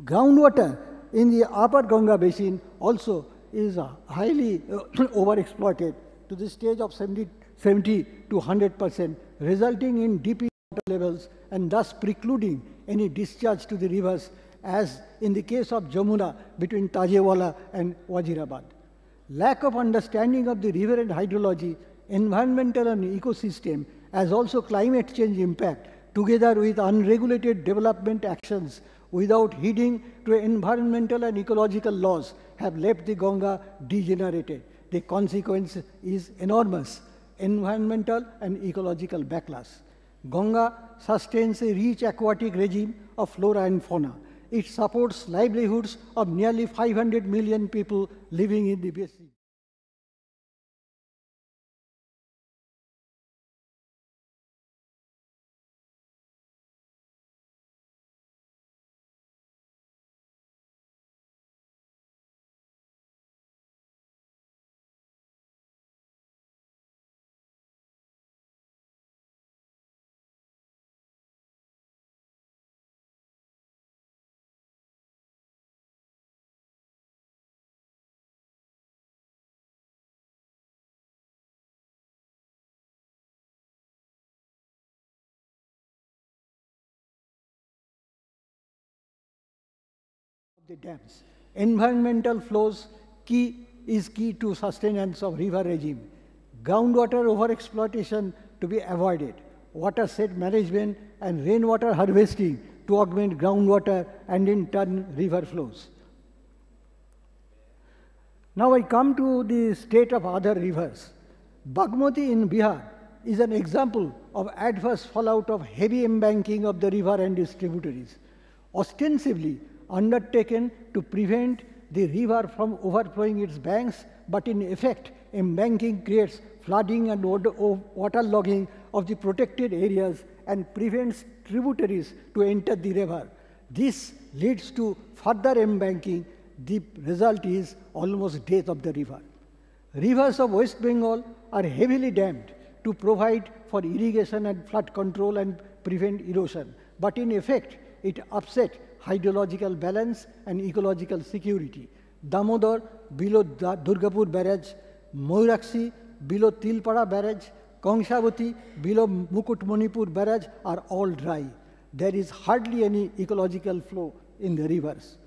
Speaker 4: Groundwater in the Upper Ganga basin also is highly overexploited to the stage of 70 to 100%, resulting in deep water levels and thus precluding any discharge to the rivers, as in the case of Jamuna between Tajewala and Wazirabad. Lack of understanding of the river and hydrology, environmental and ecosystem, as also climate change impact, together with unregulated development actions without heeding to environmental and ecological laws, have left the Ganga degenerated. The consequence is enormous environmental and ecological backlash. Ganga sustains a rich aquatic regime of flora and fauna. It supports livelihoods of nearly 500 million people living in the basin. The dams. Environmental flows is key to sustenance of river regime. Groundwater overexploitation to be avoided. Watershed management and rainwater harvesting to augment groundwater and in turn river flows. Now I come to the state of other rivers. Bagmati in Bihar is an example of adverse fallout of heavy embanking of the river and its tributaries, ostensibly undertaken to prevent the river from overflowing its banks, but in effect, embanking creates flooding and waterlogging of the protected areas and prevents tributaries to enter the river. This leads to further embanking. The result is almost death of the river. Rivers of West Bengal are heavily dammed to provide for irrigation and flood control and prevent erosion, but in effect, it upset hydrological balance and ecological security. Damodar below Durgapur barrage, Moirakshi below Tilpara barrage, Kongshavati below Mukutmanipur barrage are all dry. There is hardly any ecological flow in the rivers.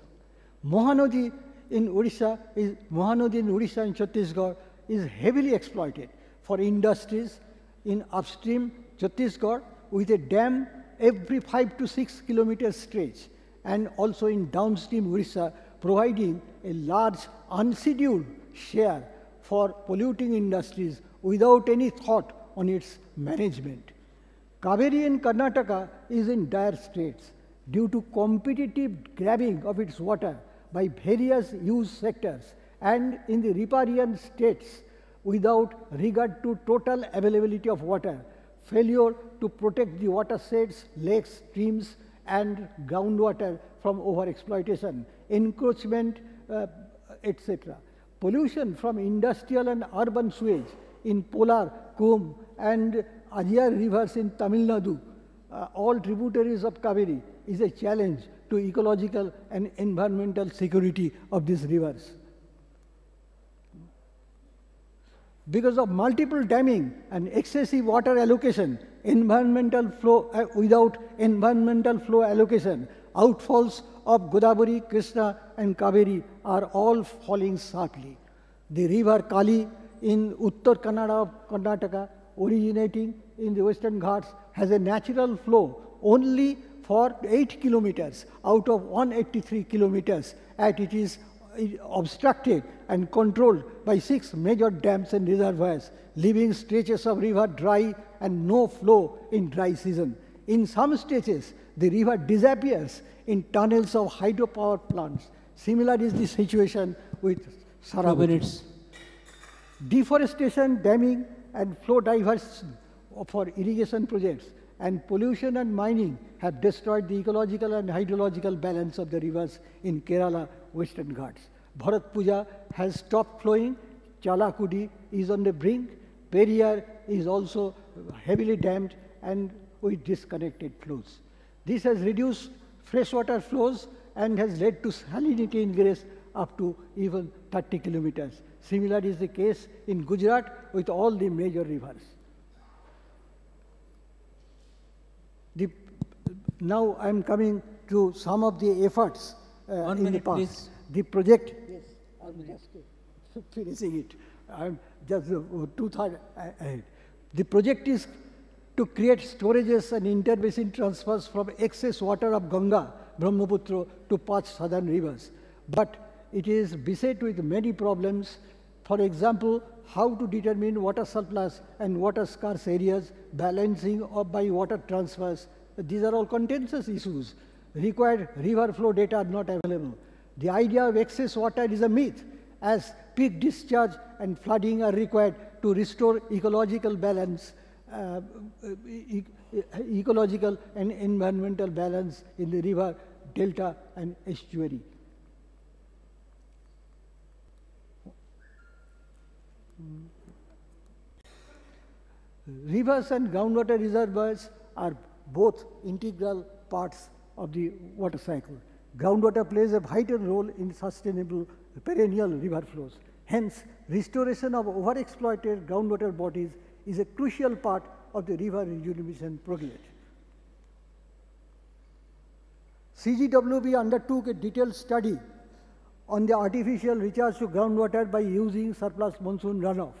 Speaker 4: Mahanadi in Odisha and Chhattisgarh is heavily exploited for industries in upstream Chhattisgarh with a dam every 5 to 6 kilometers stretch, and also in downstream Odisha, providing a large unscheduled share for polluting industries without any thought on its management. Kaveri in Karnataka is in dire straits due to competitive grabbing of its water by various use sectors and in the riparian states without regard to total availability of water, failure to protect the watersheds, lakes, streams, and groundwater from overexploitation, encroachment, etc. Pollution from industrial and urban sewage in Polar, Kum, and Ajiyar rivers in Tamil Nadu, all tributaries of Kaveri, is a challenge to ecological and environmental security of these rivers. Because of multiple damming and excessive water allocation, without environmental flow allocation, outfalls of Godavari, Krishna, and Kaveri are all falling sharply. The river Kali in Uttar Kannada of Karnataka, originating in the Western Ghats, has a natural flow only for 8 kilometers out of 183 kilometers, and it is obstructed and controlled by 6 major dams and reservoirs, leaving stretches of river dry and no flow in dry season. In some stretches, the river disappears in tunnels of hydropower plants. Similar is the situation with Saravati. Deforestation, damming, and flow diversion for irrigation projects and pollution and mining have destroyed the ecological and hydrological balance of the rivers in Kerala Western Ghats. Bharat Puja has stopped flowing, Chalakudi is on the brink, Periyar is also heavily dammed and with disconnected flows. This has reduced freshwater flows and has led to salinity ingress up to even 30 kilometers. Similar is the case in Gujarat with all the major rivers. Now I am coming to some of the efforts in the past. Please. The project, yes, I am just finishing it. I am just two-thirds ahead. The project is to create storages and interbasin transfers from excess water of Ganga, Brahmaputra to parched southern rivers. But it is beset with many problems. For example, how to determine water surplus and water scarce areas, balancing of by water transfers. These are all contentious issues. Required river flow data are not available. The idea of excess water is a myth, as peak discharge and flooding are required to restore ecological balance, ecological and environmental balance in the river, delta and estuary. Rivers and groundwater reservoirs are both integral parts of the water cycle. Groundwater plays a vital role in sustainable perennial river flows. Hence, restoration of overexploited groundwater bodies is a crucial part of the river rejuvenation project. CGWB undertook a detailed study on the artificial recharge to groundwater by using surplus monsoon runoff.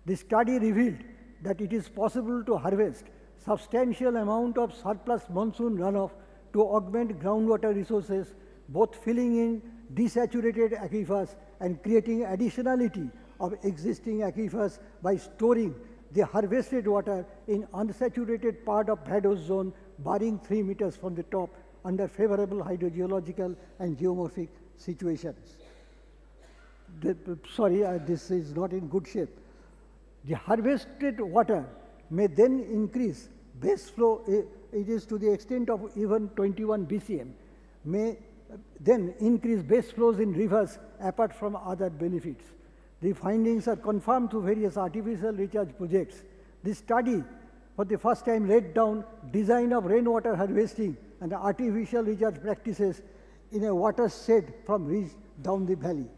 Speaker 4: The study revealed that it is possible to harvest substantial amount of surplus monsoon runoff to augment groundwater resources, both filling in desaturated aquifers and creating additionality of existing aquifers by storing the harvested water in unsaturated part of Bhados zone, barring 3 meters from the top under favorable hydrogeological and geomorphic situations. This is not in good shape. The harvested water may then increase base flow, it is to the extent of even 21 BCM, may then increase base flows in rivers apart from other benefits. The findings are confirmed through various artificial recharge projects. This study for the first time laid down design of rainwater harvesting and artificial recharge practices in a watershed from ridge down the valley.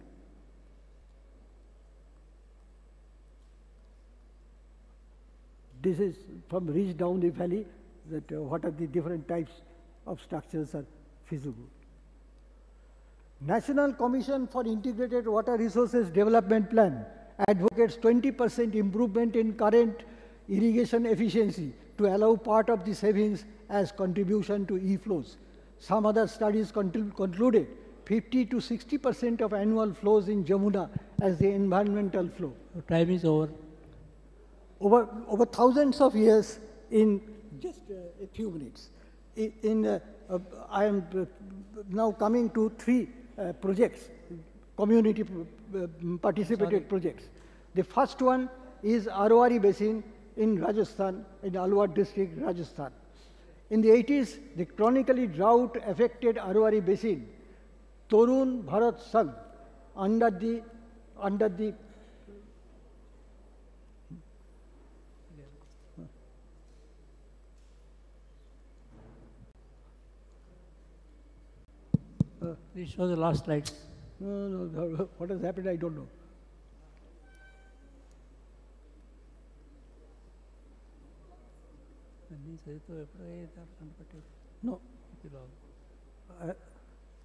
Speaker 4: This is from ridge down the valley, that what are the different types of structures are feasible. National Commission for Integrated Water Resources Development Plan advocates 20% improvement in current irrigation efficiency to allow part of the savings as contribution to e-flows. Some other studies concluded 50 to 60% of annual flows in Jamuna as the environmental flow.
Speaker 1: The time is over.
Speaker 4: Over thousands of years in just a few minutes. I am now coming to 3 projects, community participated projects. The first one is Arwari Basin in Rajasthan, in Alwar district, Rajasthan. In the 80s, the chronically drought-affected Arwari Basin, Torun Bharat Sangh, under the
Speaker 1: Please show the last slides.
Speaker 4: No, what has happened, I don't know. No,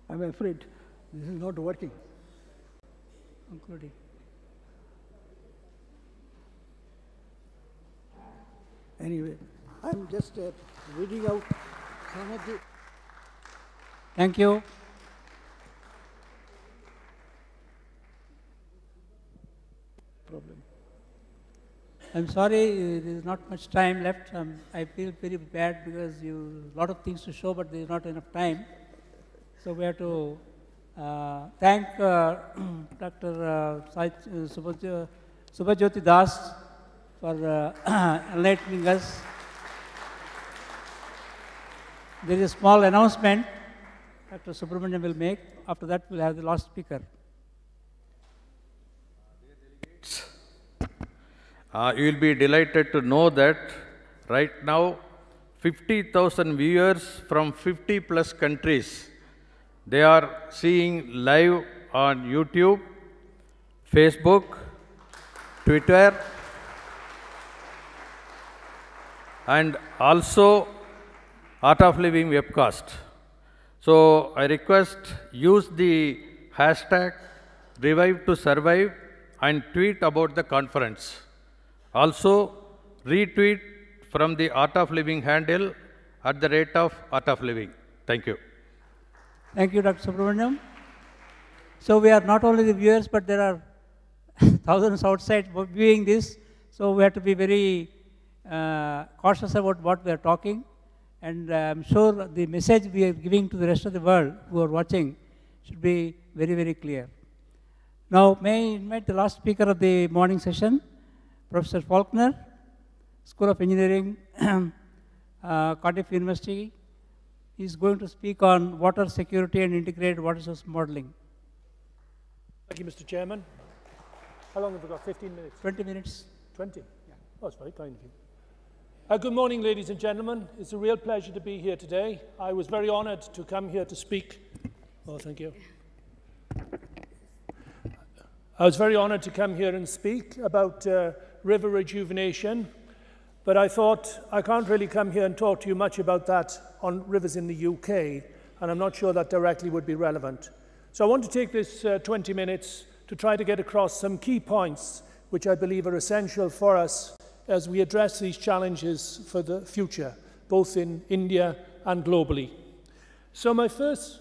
Speaker 4: I'm afraid this is not working.
Speaker 1: Including.
Speaker 4: Anyway, I'm just reading out some of the...
Speaker 1: Thank you. I'm sorry, there is not much time left. I feel very bad because a lot of things to show, but there is not enough time. So we have to thank Dr. Subhajyoti Das for enlightening us. There is a small announcement Dr. Subramaniam will make. After that, we'll have the last speaker.
Speaker 5: You will be delighted to know that right now 50,000 viewers from 50 plus countries, they are seeing live on YouTube, Facebook, Twitter, and also Art of Living webcast. So I request use the hashtag Revive to Survive and tweet about the conference. Also retweet from the Art of Living handle at the rate of Art of Living. Thank you.
Speaker 1: Thank you, Dr. Subramaniam. So we are not only the viewers, but there are thousands outside viewing this. So we have to be very cautious about what we are talking. And I'm sure the message we are giving to the rest of the world who are watching should be very, very clear. Now, may I invite the last speaker of the morning session, Professor Faulkner, School of Engineering, Cardiff University. He is going to speak on water security and integrated water source modeling.
Speaker 6: Thank you, Mr. Chairman. How long have we got? 15 minutes?
Speaker 1: 20 minutes.
Speaker 6: 20? Yeah. Oh, that's very kind of you. Good morning, ladies and gentlemen. It's a real pleasure to be here today. I was very honored to come here to speak. Oh, thank you. I was very honored to come here and speak about river rejuvenation, but I thought I can't really come here and talk to you much about that on rivers in the UK, and I'm not sure that directly would be relevant. So I want to take this 20 minutes to try to get across some key points which I believe are essential for us as we address these challenges for the future, both in India and globally. So my first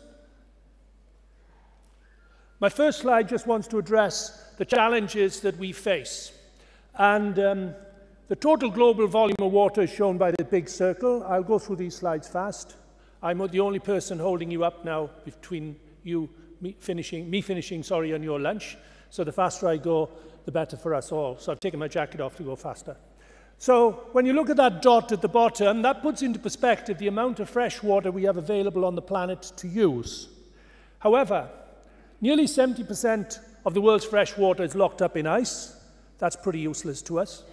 Speaker 6: slide just wants to address the challenges that we face. And the total global volume of water is shown by the big circle. I'll go through these slides fast. I'm the only person holding you up now between me finishing, on your lunch. So the faster I go, the better for us all. So I've taken my jacket off to go faster. So when you look at that dot at the bottom, that puts into perspective the amount of fresh water we have available on the planet to use. However, nearly 70% of the world's fresh water is locked up in ice. That's pretty useless to us.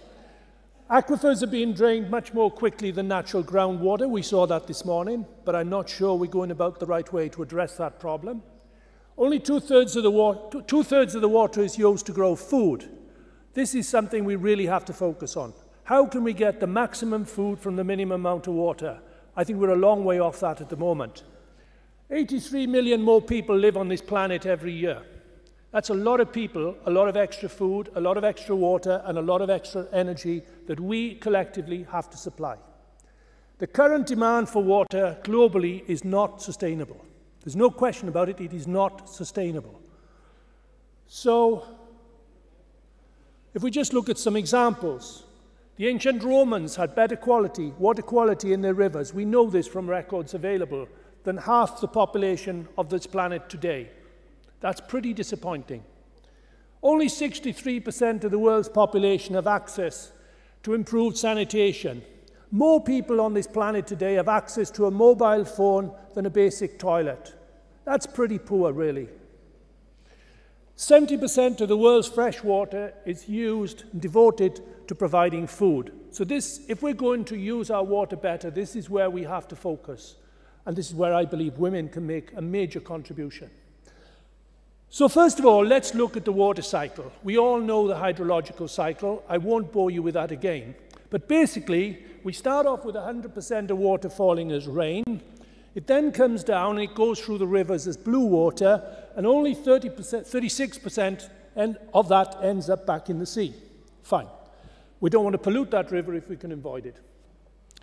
Speaker 6: Aquifers are being drained much more quickly than natural groundwater. We saw that this morning, but I'm not sure we're going about the right way to address that problem. Only two-thirds of the water is used to grow food. This is something we really have to focus on. How can we get the maximum food from the minimum amount of water? I think we're a long way off that at the moment. 83 million more people live on this planet every year. That's a lot of people, a lot of extra food, a lot of extra water, and a lot of extra energy that we collectively have to supply. The current demand for water globally is not sustainable. There's no question about it, it is not sustainable. So, if we just look at some examples, the ancient Romans had better water quality in their rivers. We know this from records available, than half the population of this planet today. That's pretty disappointing. Only 63% of the world's population have access to improved sanitation. More people on this planet today have access to a mobile phone than a basic toilet. That's pretty poor, really. 70% of the world's fresh water is used and devoted to providing food. So if we're going to use our water better, this is where we have to focus. And this is where I believe women can make a major contribution. So first of all, let's look at the water cycle. We all know the hydrological cycle. I won't bore you with that again. But basically, we start off with 100% of water falling as rain. It then comes down and it goes through the rivers as blue water, and only 36% of that ends up back in the sea. Fine. We don't want to pollute that river if we can avoid it.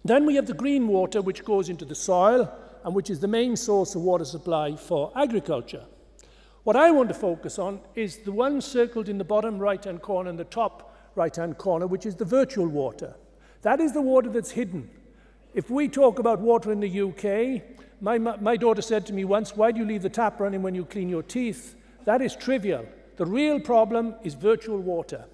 Speaker 6: Then we have the green water, which goes into the soil, and which is the main source of water supply for agriculture. What I want to focus on is the one circled in the bottom right-hand corner and the top right-hand corner, which is the virtual water. That is the water that's hidden. If we talk about water in the UK, my daughter said to me once, "Why do you leave the tap running when you clean your teeth?" That is trivial. The real problem is virtual water.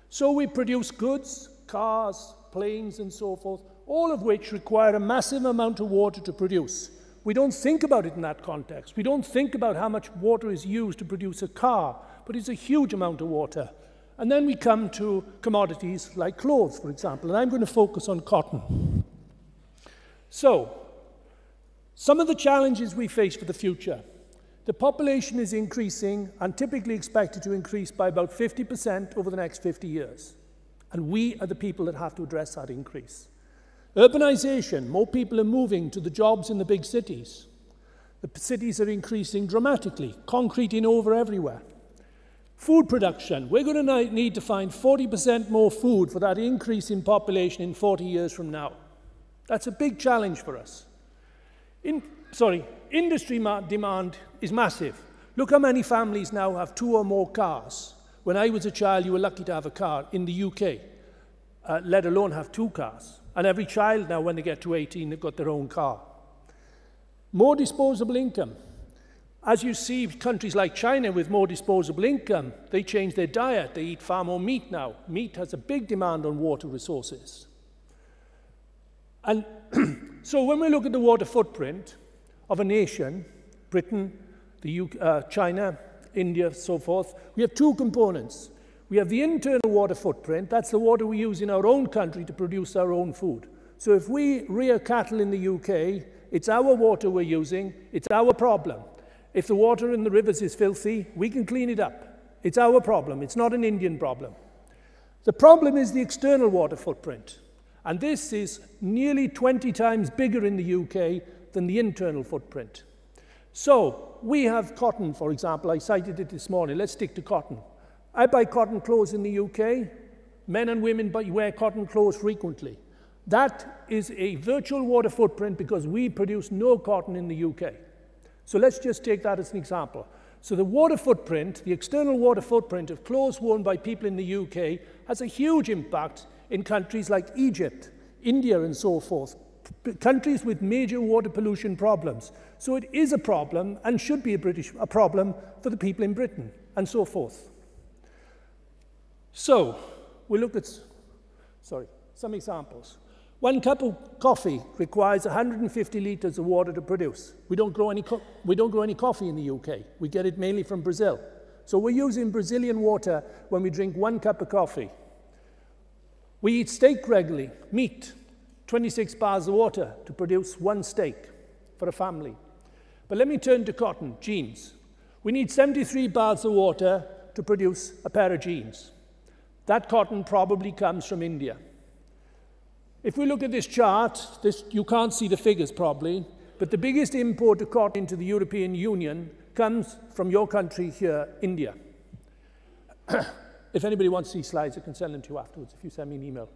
Speaker 6: So we produce goods, cars, planes, and so forth, all of which require a massive amount of water to produce. We don't think about it in that context. We don't think about how much water is used to produce a car, but it's a huge amount of water. And then we come to commodities like clothes, for example, and I'm going to focus on cotton. So, some of the challenges we face for the future. The population is increasing and typically expected to increase by about 50% over the next 50 years. And we are the people that have to address that increase. Urbanization, more people are moving to the jobs in the big cities. The cities are increasing dramatically, concrete in over everywhere. Food production, we're going to need to find 40% more food for that increase in population in 40 years from now. That's a big challenge for us. Industry demand is massive. Look how many families now have 2 or more cars. When I was a child, you were lucky to have a car in the UK, let alone have 2 cars. And every child now, when they get to 18, they've got their own car. More disposable income. As you see, countries like China with more disposable income, they change their diet. They eat far more meat now. Meat has a big demand on water resources. And so when we look at the water footprint of a nation, Britain, China, India, so forth, we have 2 components. We have the internal water footprint. That's the water we use in our own country to produce our own food. So if we rear cattle in the UK, it's our water we're using. It's our problem. If the water in the rivers is filthy, we can clean it up. It's our problem. It's not an Indian problem. The problem is the external water footprint. And this is nearly 20 times bigger in the UK than the internal footprint. So we have cotton, for example. I cited it this morning. Let's stick to cotton. I buy cotton clothes in the UK. Men and women wear cotton clothes frequently. That is a virtual water footprint because we produce no cotton in the UK. So let's just take that as an example. So the water footprint, the external water footprint of clothes worn by people in the UK has a huge impact in countries like Egypt, India, and so forth, countries with major water pollution problems. So it is a problem and should be a problem for the people in Britain, and so forth. So we look at some examples. 1 cup of coffee requires 150 litres of water to produce. We don't grow any coffee in the UK. We get it mainly from Brazil. So we're using Brazilian water when we drink 1 cup of coffee. We eat steak regularly, meat, 26 bars of water to produce 1 steak for a family. But let me turn to cotton, jeans. We need 73 bars of water to produce a pair of jeans. That cotton probably comes from India. If we look at this chart, you can't see the figures probably, but the biggest import of cotton into the European Union comes from your country here, India. If anybody wants to see slides, I can send them to you afterwards if you send me an email.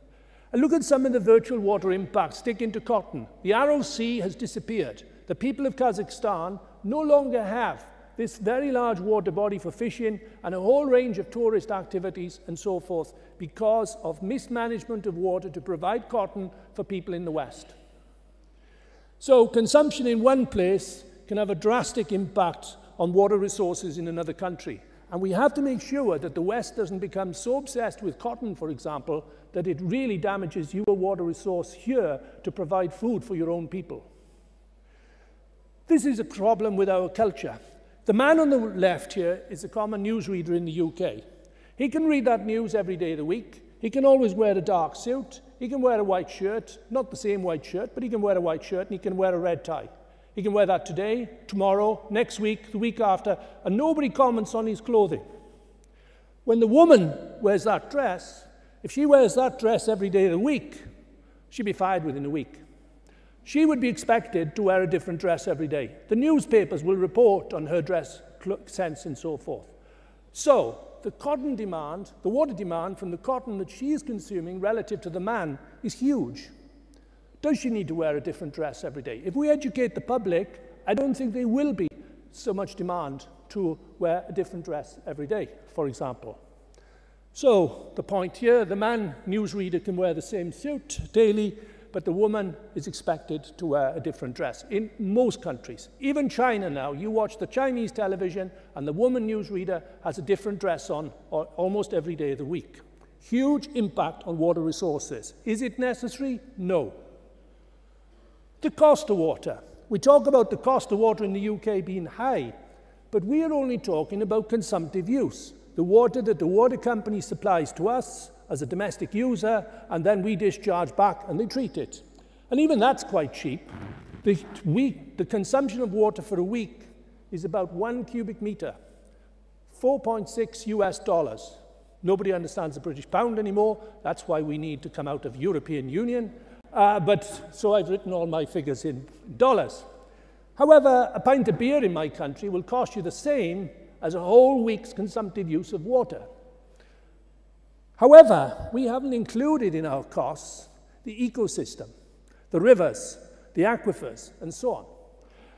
Speaker 6: And look at some of the virtual water impacts sticking to cotton. The Aral Sea has disappeared. The people of Kazakhstan no longer have this very large water body for fishing and a whole range of tourist activities and so forth because of mismanagement of water to provide cotton for people in the West. So consumption in one place can have a drastic impact on water resources in another country. And we have to make sure that the West doesn't become so obsessed with cotton, for example, that it really damages your water resource here to provide food for your own people. This is a problem with our culture. The man on the left here is a common newsreader in the UK. He can read that news every day of the week. He can always wear a dark suit. He can wear a white shirt, not the same white shirt, but he can wear a white shirt and he can wear a red tie. He can wear that today, tomorrow, next week, the week after, and nobody comments on his clothing. When the woman wears that dress, if she wears that dress every day of the week, she'd be fired within a week. She would be expected to wear a different dress every day. The newspapers will report on her dress sense and so forth. So the cotton demand, the water demand from the cotton that she is consuming relative to the man is huge. Does she need to wear a different dress every day? If we educate the public, I don't think there will be so much demand to wear a different dress every day, for example. So the point here, the man newsreader can wear the same suit daily, but the woman is expected to wear a different dress in most countries. Even China now, you watch the Chinese television and the woman newsreader has a different dress on almost every day of the week. Huge impact on water resources. Is it necessary? No. The cost of water. We talk about the cost of water in the UK being high, but we are only talking about consumptive use. The water that the water company supplies to us as a domestic user, and then we discharge back and they treat it. And even that's quite cheap. The consumption of water for a week is about 1 cubic meter, 4.6 US dollars. Nobody understands the British pound anymore. That's why we need to come out of European Union. So I've written all my figures in dollars. However, a pint of beer in my country will cost you the same as a whole week's consumptive use of water. However, we haven't included in our costs the ecosystem, the rivers, the aquifers, and so on.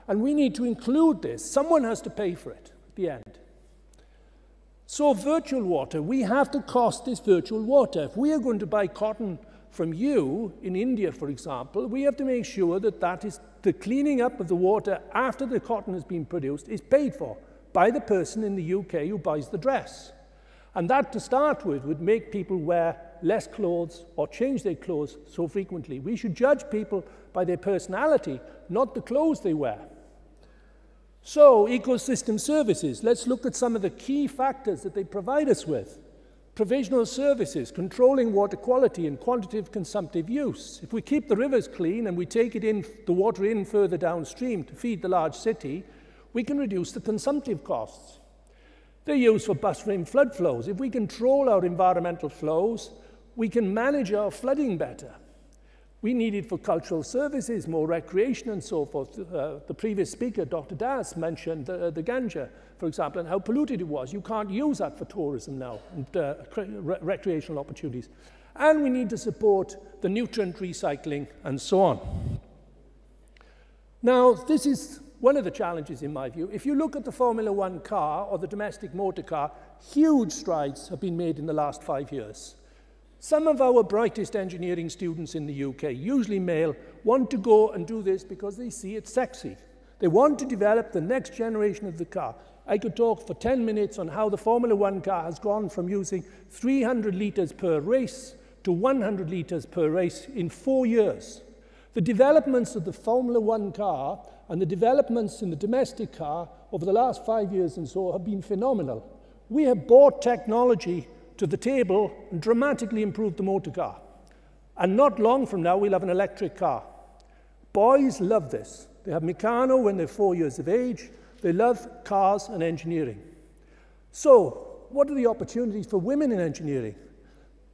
Speaker 6: And we need to include this. Someone has to pay for it at the end. So virtual water, we have to cost this virtual water. If we are going to buy cotton from you in India, for example, we have to make sure that the cleaning up of the water after the cotton has been produced is paid for by the person in the UK who buys the dress. And that, to start with, would make people wear less clothes or change their clothes so frequently. We should judge people by their personality, not the clothes they wear. So, ecosystem services. Let's look at some of the key factors that they provide us with. Provisional services, controlling water quality and quantitative consumptive use. If we keep the rivers clean and we take the water in further downstream to feed the large city, we can reduce the consumptive costs. They're used for bus-rim flood flows. If we control our environmental flows, we can manage our flooding better. We need it for cultural services, more recreation and so forth. The previous speaker, Dr. Das, mentioned the Ganga, for example, and how polluted it was. You can't use that for tourism now, and recreational opportunities. And we need to support the nutrient recycling and so on. Now, this is one of the challenges in my view. If you look at the Formula One car or the domestic motor car, huge strides have been made in the last 5 years. Some of our brightest engineering students in the UK, usually male, want to go and do this because they see it sexy. They want to develop the next generation of the car. I could talk for 10 minutes on how the Formula One car has gone from using 300 litres per race to 100 litres per race in 4 years. The developments of the Formula One car and the developments in the domestic car over the last 5 years and so have been phenomenal. We have brought technology to the table and dramatically improved the motor car. And not long from now, we'll have an electric car. Boys love this. They have Meccano when they're 4 years of age. They love cars and engineering. So, what are the opportunities for women in engineering?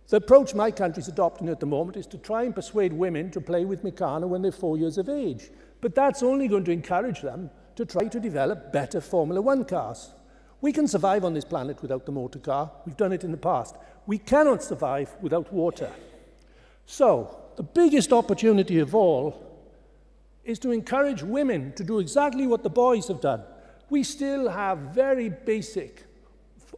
Speaker 6: The approach my country's adopting at the moment is to try and persuade women to play with Meccano when they're 4 years of age. But that's only going to encourage them to try to develop better Formula One cars. We can survive on this planet without the motor car. We've done it in the past. We cannot survive without water. So, the biggest opportunity of all is to encourage women to do exactly what the boys have done. We still have very basic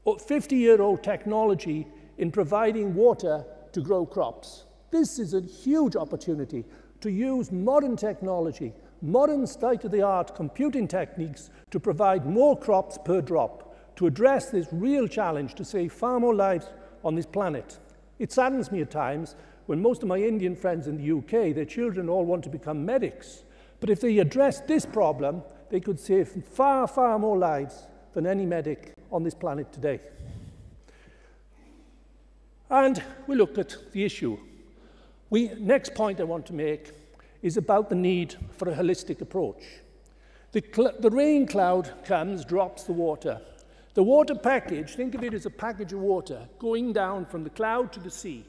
Speaker 6: 50-year-old technology in providing water to grow crops. This is a huge opportunity to use modern technology, modern state-of-the-art computing techniques to provide more crops per drop, to address this real challenge to save far more lives on this planet. It saddens me at times when most of my Indian friends in the UK, their children all want to become medics. But if they address this problem, they could save far, far more lives than any medic on this planet today. And we look at the issue. Next point I want to make is about the need for a holistic approach. The rain cloud comes, drops the water. The water package, think of it as a package of water going down from the cloud to the sea.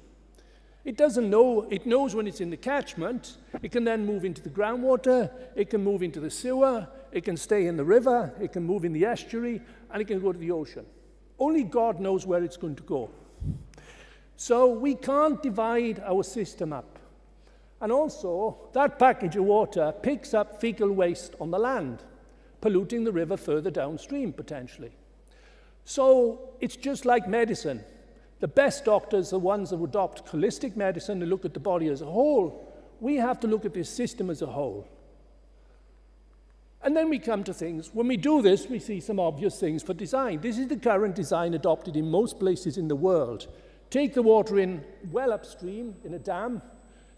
Speaker 6: It doesn't know, it knows when it's in the catchment. It can then move into the groundwater, it can move into the sewer, it can stay in the river, it can move in the estuary, and it can go to the ocean. Only God knows where it's going to go. So we can't divide our system up. And also, that package of water picks up fecal waste on the land, polluting the river further downstream, potentially. So it's just like medicine. The best doctors are ones that adopt holistic medicine and look at the body as a whole. We have to look at this system as a whole. And then we come to things. When we do this, we see some obvious things for design. This is the current design adopted in most places in the world. Take the water in well upstream in a dam,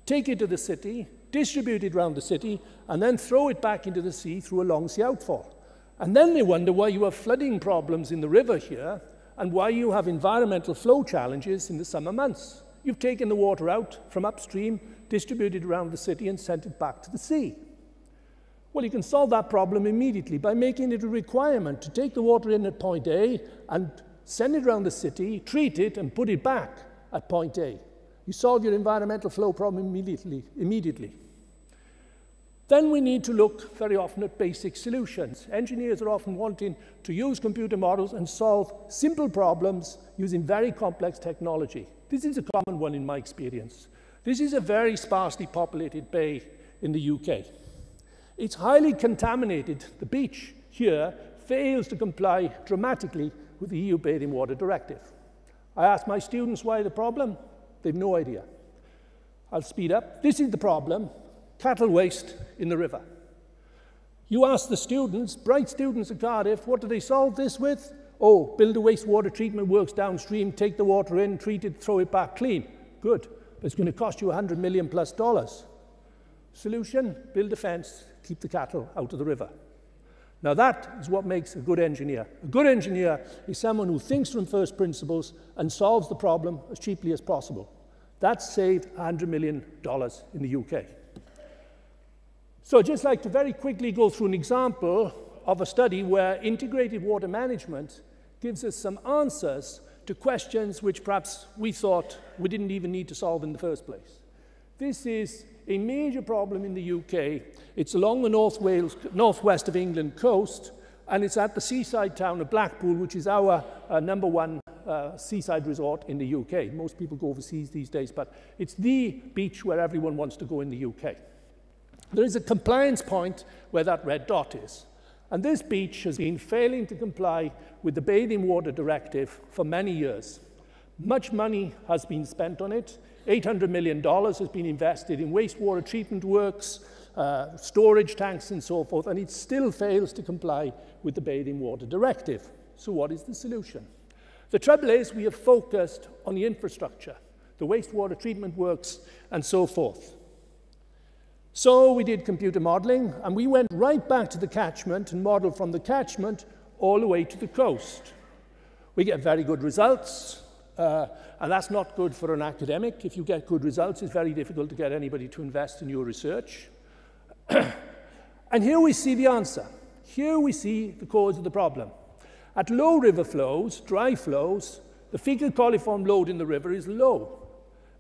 Speaker 6: take it to the city, distribute it around the city, and then throw it back into the sea through a long sea outfall. And then they wonder why you have flooding problems in the river here and why you have environmental flow challenges in the summer months. You've taken the water out from upstream, distributed around the city, and sent it back to the sea. Well, you can solve that problem immediately by making it a requirement to take the water in at point A and send it around the city, treat it, and put it back at point A. You solve your environmental flow problem immediately. Then we need to look very often at basic solutions. Engineers are often wanting to use computer models and solve simple problems using very complex technology. This is a common one in my experience. This is a very sparsely populated bay in the UK. It's highly contaminated. The beach here fails to comply dramatically with the EU Bathing Water Directive. I ask my students why the problem. They've no idea. I'll speed up. This is the problem. Cattle waste in the river. You ask the students, bright students at Cardiff, what do they solve this with? Oh, build a wastewater treatment works downstream, take the water in, treat it, throw it back clean. Good, but it's going to cost you $100 million plus. Solution, build a fence, keep the cattle out of the river. Now that is what makes a good engineer. A good engineer is someone who thinks from first principles and solves the problem as cheaply as possible. That saved $100 million in the UK. So I'd just like to very quickly go through an example of a study where integrated water management gives us some answers to questions which perhaps we thought we didn't even need to solve in the first place. This is a major problem in the UK. It's along the northwest of England coast, and it's at the seaside town of Blackpool, which is our #1 seaside resort in the UK. Most people go overseas these days, but it's the beach where everyone wants to go in the UK. There is a compliance point where that red dot is. And this beach has been failing to comply with the Bathing Water Directive for many years. Much money has been spent on it. $800 million has been invested in wastewater treatment works, storage tanks, and so forth, and it still fails to comply with the Bathing Water Directive. So what is the solution? The trouble is we have focused on the infrastructure, the wastewater treatment works, and so forth. So we did computer modeling, and we went right back to the catchment and modeled from the catchment all the way to the coast. We get very good results, and that's not good for an academic. If you get good results, it's very difficult to get anybody to invest in your research. And here we see the answer. Here we see the cause of the problem. At low river flows, dry flows, the fecal coliform load in the river is low.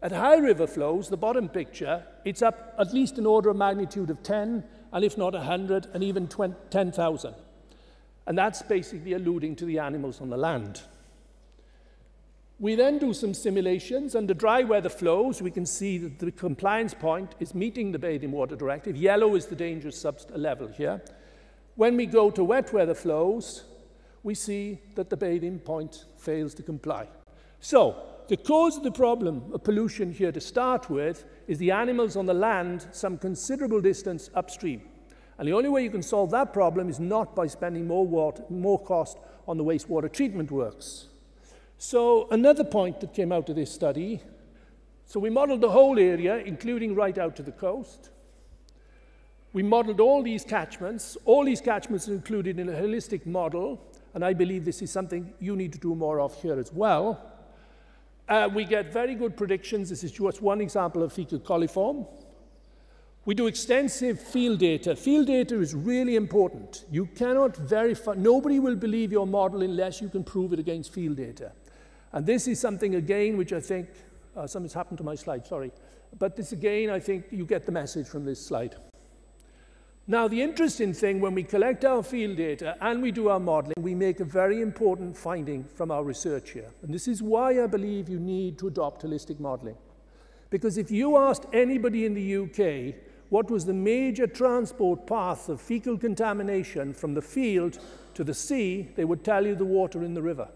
Speaker 6: At high river flows, the bottom picture, it's up at least an order of magnitude of 10, and if not 100, and even 10,000. And that's basically alluding to the animals on the land. We then do some simulations. Under dry weather flows, we can see that the compliance point is meeting the Bathing Water Directive. Yellow is the dangerous level here. When we go to wet weather flows, we see that the bathing point fails to comply. So, the cause of the problem of pollution here to start with is the animals on the land some considerable distance upstream. And the only way you can solve that problem is not by spending more cost on the wastewater treatment works. So another point that came out of this study, so we modeled the whole area, including right out to the coast. We modeled all these catchments. All these catchments are included in a holistic model, and I believe this is something you need to do more of here as well. We get very good predictions. This is just one example of fecal coliform. We do extensive field data. Field data is really important. You cannot verify, nobody will believe your model unless you can prove it against field data. And this is something, again, which I think, something's happened to my slide, sorry. But this, again, I think you get the message from this slide. Now, the interesting thing, when we collect our field data and we do our modeling, we make a very important finding from our research here. And this is why I believe you need to adopt holistic modeling. Because if you asked anybody in the UK what was the major transport path of fecal contamination from the field to the sea, they would tell you the water in the river.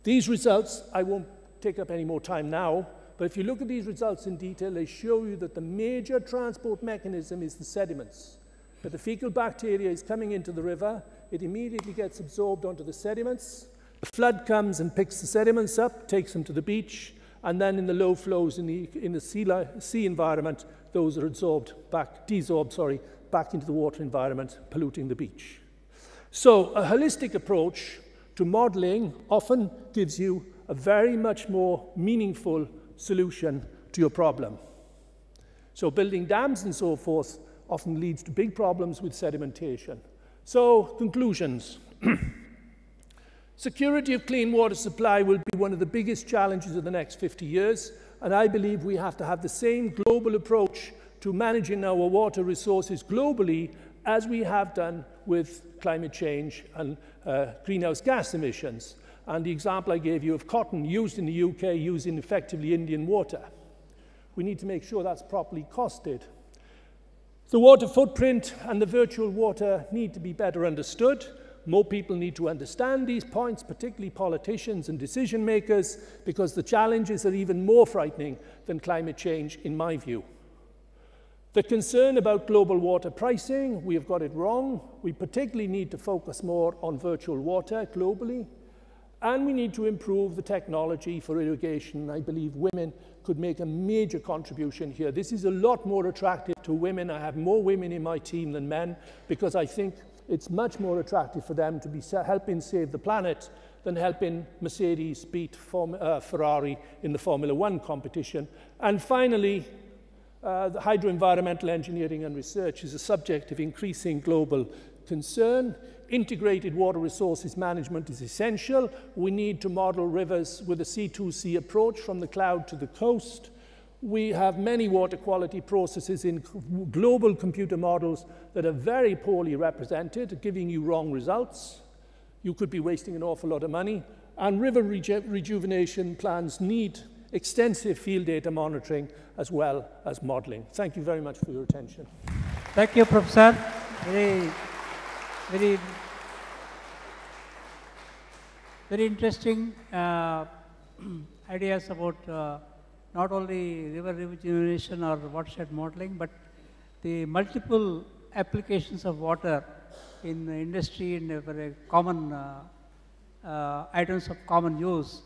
Speaker 6: These results, I won't take up any more time now, but if you look at these results in detail, they show you that the major transport mechanism is the sediments. But the fecal bacteria is coming into the river, it immediately gets absorbed onto the sediments, the flood comes and picks the sediments up, takes them to the beach, and then in the low flows in the sea environment, those are desorbed back into the water environment, polluting the beach. So a holistic approach to modeling often gives you a very much more meaningful solution to your problem. So building dams and so forth often leads to big problems with sedimentation. So conclusions. Security of clean water supply will be one of the biggest challenges of the next 50 years, and I believe we have to have the same global approach to managing our water resources globally as we have done with climate change and greenhouse gas emissions. And the example I gave you of cotton used in the UK using effectively Indian water. We need to make sure that's properly costed. The water footprint and the virtual water need to be better understood. More people need to understand these points, particularly politicians and decision makers, because the challenges are even more frightening than climate change, in my view. The concern about global water pricing, we have got it wrong. We particularly need to focus more on virtual water globally. And we need to improve the technology for irrigation. I believe women could make a major contribution here. This is a lot more attractive to women. I have more women in my team than men because I think it's much more attractive for them to be helping save the planet than helping Mercedes beat Ferrari in the Formula One competition. And finally, the hydro-environmental engineering and research is a subject of increasing global concern. Integrated water resources management is essential. We need to model rivers with a C2C approach from the cloud to the coast. We have many water quality processes in global computer models that are very poorly represented, giving you wrong results. You could be wasting an awful lot of money. And river rejuvenation plans need extensive field data monitoring as well as modeling. Thank you very much for your attention.
Speaker 1: Thank you, Professor. Very interesting ideas about not only river rejuvenation or watershed modeling, but the multiple applications of water in the industry and very common items of common use.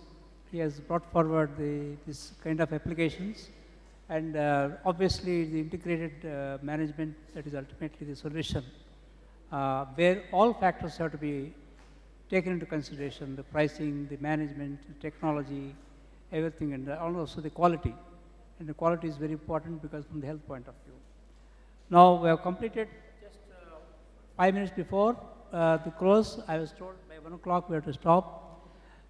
Speaker 1: He has brought forward this kind of applications, and obviously the integrated management that is ultimately the solution, where all factors have to be taken into consideration: the pricing, the management, the technology, everything, and also the quality. And the quality is very important because from the health point of view. Now we have completed just 5 minutes before the close. I was told by 1 o'clock we have to stop.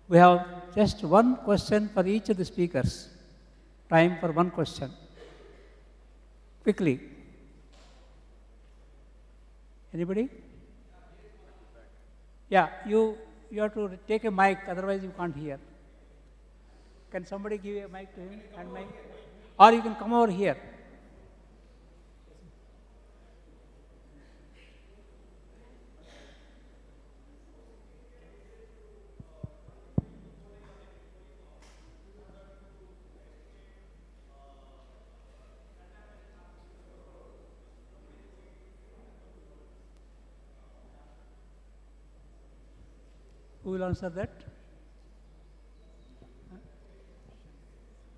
Speaker 1: We have just one question for each of the speakers. Time for one question. Quickly. Anybody? Yeah, you have to take a mic, otherwise you can't hear. Can somebody give a mic to him? Hand mic? Or you can come over here. Who will answer that?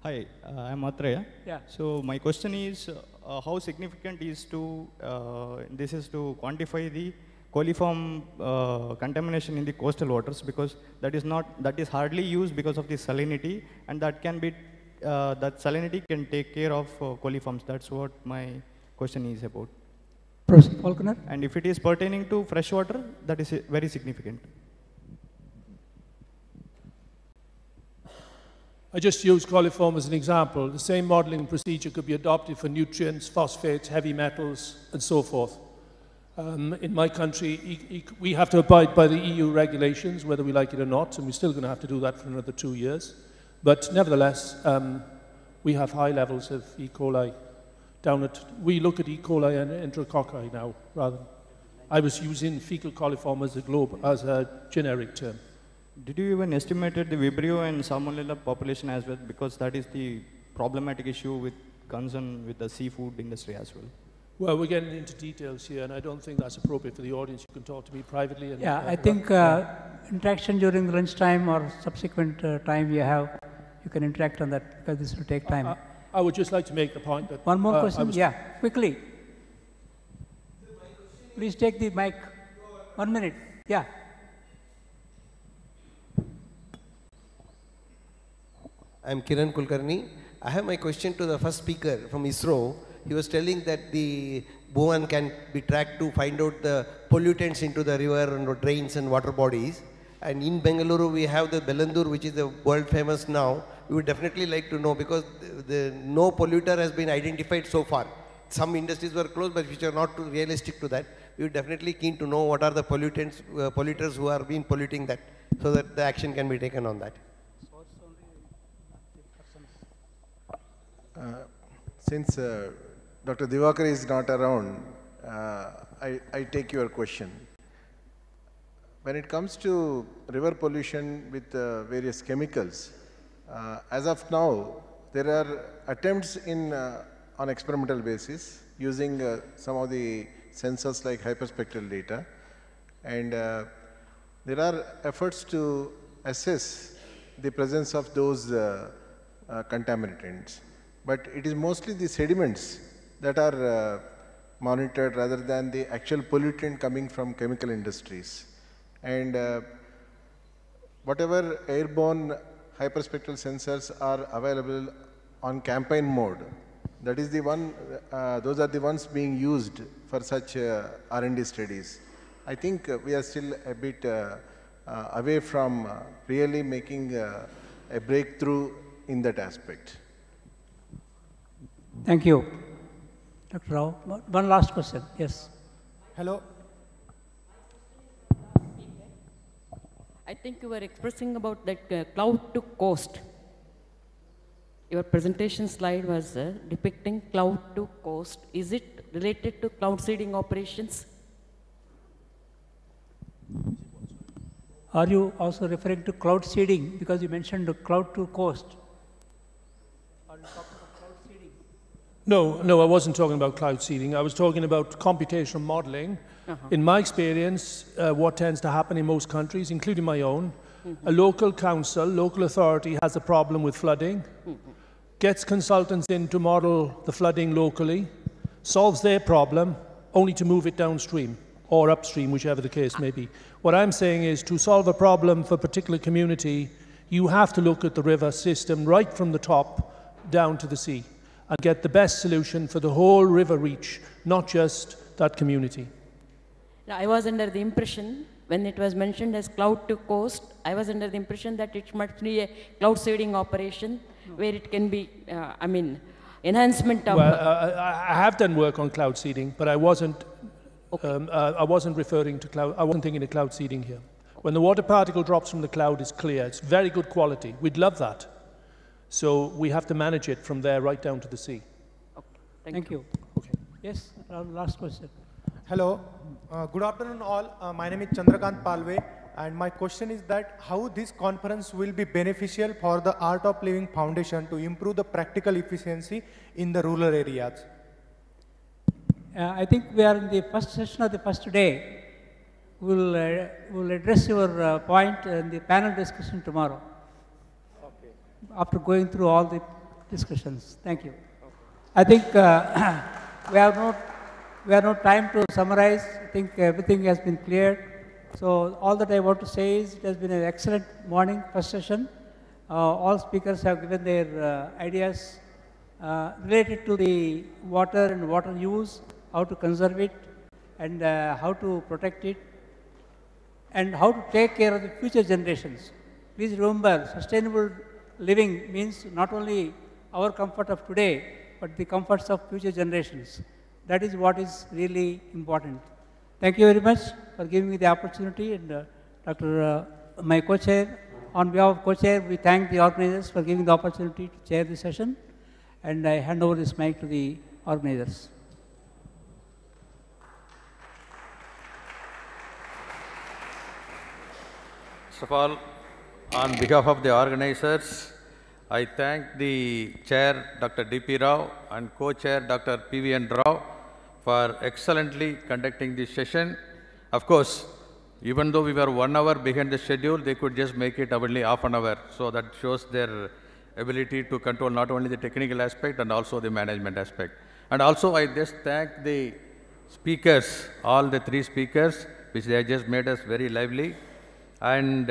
Speaker 7: Hi, I'm Atraya.
Speaker 1: Yeah.
Speaker 7: So my question is, how significant is to quantify the coliform contamination in the coastal waters, because that is hardly used because of the salinity, and that salinity can take care of coliforms. That's what my question is about.
Speaker 1: Professor Falconer?
Speaker 7: And if it is pertaining to fresh water, that is very significant.
Speaker 6: I just use coliform as an example. The same modeling procedure could be adopted for nutrients, phosphates, heavy metals, and so forth. In my country, we have to abide by the EU regulations, whether we like it or not, and we're still going to have to do that for another 2 years. But nevertheless, we have high levels of E. coli we look at E. coli and enterococci now, rather than, I was using fecal coliform as a generic term.
Speaker 7: Did you even estimated the Vibrio and Salmonella population as well? Because that is the problematic issue with concern with the seafood industry as well.
Speaker 6: Well, we're getting into details here, and I don't think that's appropriate for the audience. You can talk to me privately. And,
Speaker 1: yeah, I think interaction during lunchtime or subsequent time you can interact on that, because this will take time.
Speaker 6: I would just like to make the point that...
Speaker 1: One more question? Yeah, quickly. Please take the mic. 1 minute. Yeah.
Speaker 8: I'm Kiran Kulkarni. I have my question to the first speaker from ISRO. He was telling that the Bhuvan can be tracked to find out the pollutants into the river and drains and water bodies. And in Bengaluru, we have the Belandur, which is the world famous now. We would definitely like to know, because no polluter has been identified so far. Some industries were closed, but which are not realistic to that. We would definitely keen to know what are the polluters who are been polluting that, so that the action can be taken on that.
Speaker 9: Since Dr. Divakar is not around, I take your question. When it comes to river pollution with various chemicals, as of now, there are attempts on experimental basis using some of the sensors like hyperspectral data, and there are efforts to assess the presence of those contaminants. But it is mostly the sediments that are monitored rather than the actual pollutant coming from chemical industries. And whatever airborne hyperspectral sensors are available on campaign mode, that is the one, those are the ones being used for such R&D studies. I think we are still a bit away from really making a breakthrough in that aspect.
Speaker 1: Thank you. Dr. Rao, one last question. Yes.
Speaker 10: Hello. I think you were expressing about that cloud to coast. Your presentation slide was depicting cloud to coast. Is it related to cloud seeding operations?
Speaker 1: Are you also referring to cloud seeding, because you mentioned the cloud to coast? Are you talking about cloud seeding?
Speaker 6: No, I wasn't talking about cloud seeding. I was talking about computational modeling. In my experience, what tends to happen in most countries, including my own, a local council, local authority has a problem with flooding, gets consultants in to model the flooding locally, solves their problem, only to move it downstream or upstream, whichever the case may be. What I'm saying is, to solve a problem for a particular community, you have to look at the river system right from the top down to the sea and get the best solution for the whole river reach, not just that community.
Speaker 10: I was under the impression, when it was mentioned as cloud to coast, I was under the impression that it must be a cloud seeding operation where it can be, enhancement of...
Speaker 6: Well, I have done work on cloud seeding, but I wasn't referring to cloud, I wasn't thinking of cloud seeding here. When the water particle drops from the cloud, it's clear, it's very good quality. We'd love that. So we have to manage it from there right down to the sea.
Speaker 10: Okay,
Speaker 1: Thank you.
Speaker 6: Okay.
Speaker 1: Yes, last question.
Speaker 11: Hello, good afternoon all. My name is Chandrakant Palve, and my question is that how this conference will be beneficial for the Art of Living Foundation to improve the practical efficiency in the rural areas.
Speaker 1: I think we are in the first session of the first day. We'll address your point in the panel discussion tomorrow. Okay. After going through all the discussions. Thank you. Okay. I think we have no time to summarize. I think everything has been cleared. So all that I want to say is it has been an excellent morning, first session. All speakers have given their ideas related to the water and water use, how to conserve it, and how to protect it, and how to take care of the future generations. Please remember, sustainable living means not only our comfort of today, but the comforts of future generations. That is what is really important. Thank you very much for giving me the opportunity, and my co-chair, on behalf of co-chair, we thank the organizers for giving the opportunity to chair the session, and I hand over this mic to the organizers.
Speaker 5: First of all, On behalf of the organizers, I thank the chair, Dr. D.P. Rao, and co-chair, Dr. P.V.N. Rao, for excellently conducting this session. Of course, even though we were 1 hour behind the schedule, they could just make it only half an hour. So that shows their ability to control not only the technical aspect and also the management aspect. And also, I just thank the speakers, all the 3 speakers, which they have just made us very lively. And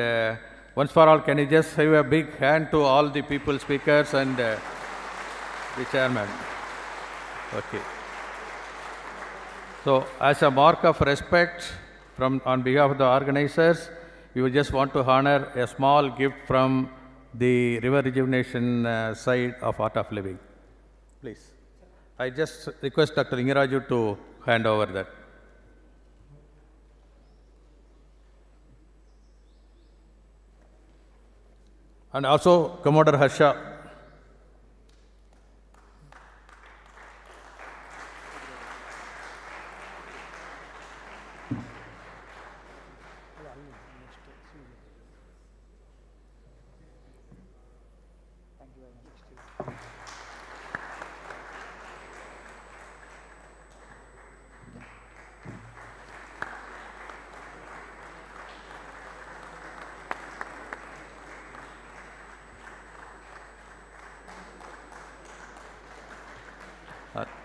Speaker 5: once for all, can you just give a big hand to all the people speakers and the chairman? Okay. So, as a mark of respect on behalf of the organizers, we would just want to honor a small gift from the River Rejuvenation side of Art of Living. Please. I just request Dr. Ingiraju to hand over that. And also Commodore Harsha.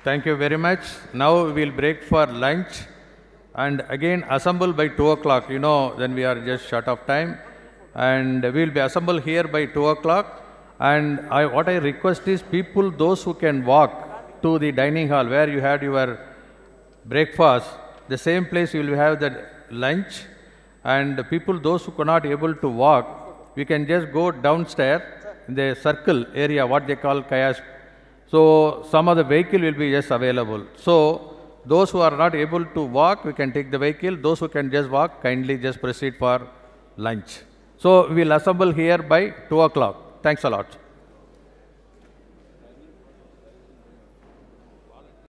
Speaker 5: Thank you very much. Now we will break for lunch and again assemble by 2 o'clock. You know, then we are just short of time. And we will be assembled here by 2 o'clock. And what I request is people, those who can walk to the dining hall where you had your breakfast, the same place you will have the lunch. And people, those who cannot able to walk, we can just go downstairs in the circle area, what they call kiosk. So some of the vehicle will be just available. So those who are not able to walk, we can take the vehicle. Those who can just walk, kindly just proceed for lunch. So we will assemble here by 2 o'clock. Thanks a lot.